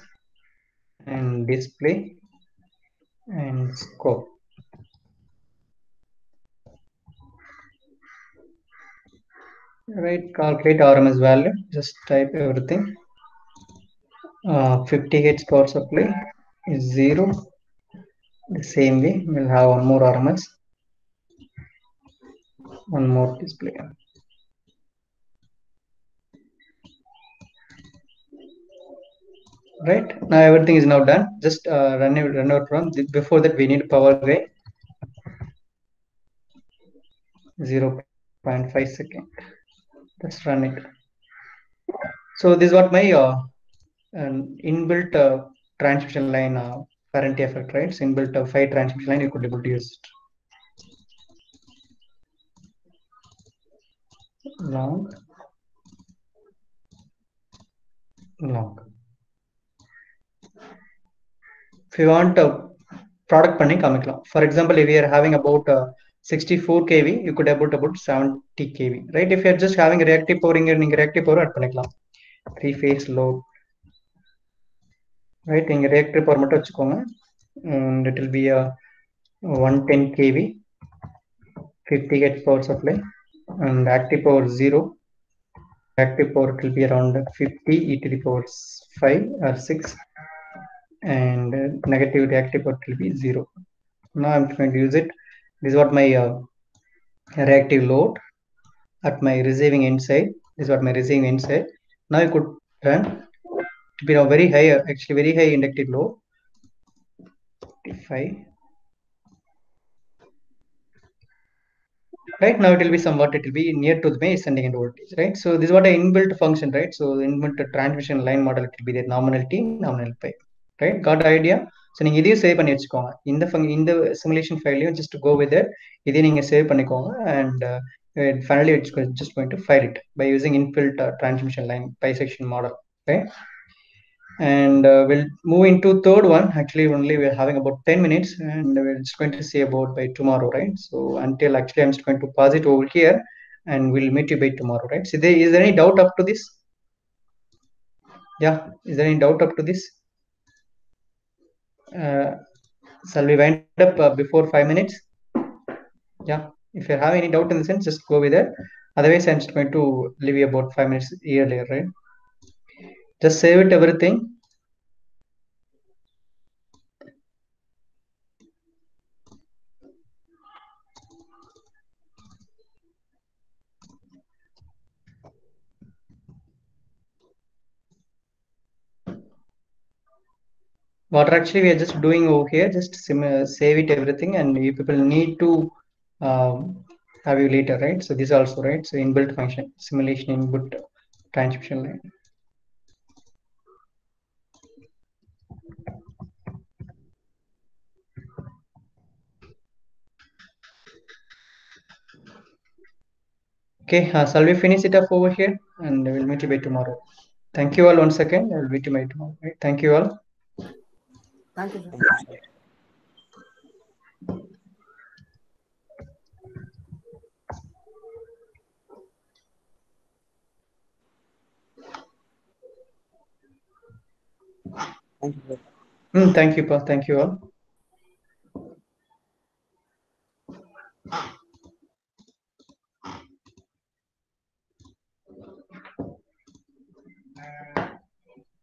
and display and scope. Right, calculate RMS value, just type everything. 50 Hz power supply is 0. The same way we'll have one more RMS, one more display. Right, now everything is now done. Just run out from before that we need power gain 0.5 second. Let's run it. So this is what my inbuilt transmission line parenty effect, right? So inbuilt 5 transmission line you could able to use it. Long. If you want a product பண்ணி காமிக்கலாம். For example, if you are having about 64 kV, you could about 70 kV, right? If you are just having a reactive power, நீங்க reactive power add பண்ணிக்கலாம். 3 phase load, right? நீங்க reactive power மட்டும் வச்சுக்கோங்க, and it will be a 110 kV, 50 Hz power supply, and active power 0. Active power it will be around 50 e to the power 5 or 6, and negative reactive power will be 0. Now I'm going to use it. This is what my reactive load at my receiving end side. This is what my receiving end side. Now you could run to be a very high, actually very high inductive load. 55. Right now it will be somewhat, it will be near to the ascending end voltage, right? So this is what an inbuilt function, right? So inbuilt transmission line model, it will be the nominal T, nominal pi, right? Got the idea? So நீங்க இதையும் save பண்ணி வச்சுக்கோங்க. இந்த simulation file just go with it. இதை நீங்க save பண்ணிக்கோங்க, and finally it's just going to file it by using inbuilt transmission line bisection model, right? And we'll move into third one. Actually only we're having about 10 minutes, and we're just going to see about by tomorrow, right? So until actually I'm just going to pause it over here, and we'll meet you by tomorrow, right? So is there any doubt up to this? Yeah, is there any doubt up to this? Shall we wind up before 5 minutes? Yeah, if you have any doubt in the sense, just go with it. Otherwise I'm just going to leave you about 5 minutes earlier, right? Just save it everything. What actually we are just doing over here, just save it everything, and you people need to have you later, right? So this also, right? So inbuilt function, simulation input transmission line. Okay, shall we finish it up over here, and we'll meet you by tomorrow. Thank you all once again. I'll meet you by tomorrow, right? Thank you all. Thank you, sir. Thank you, sir. Thank you, sir. Thank you, Paul. Thank you all.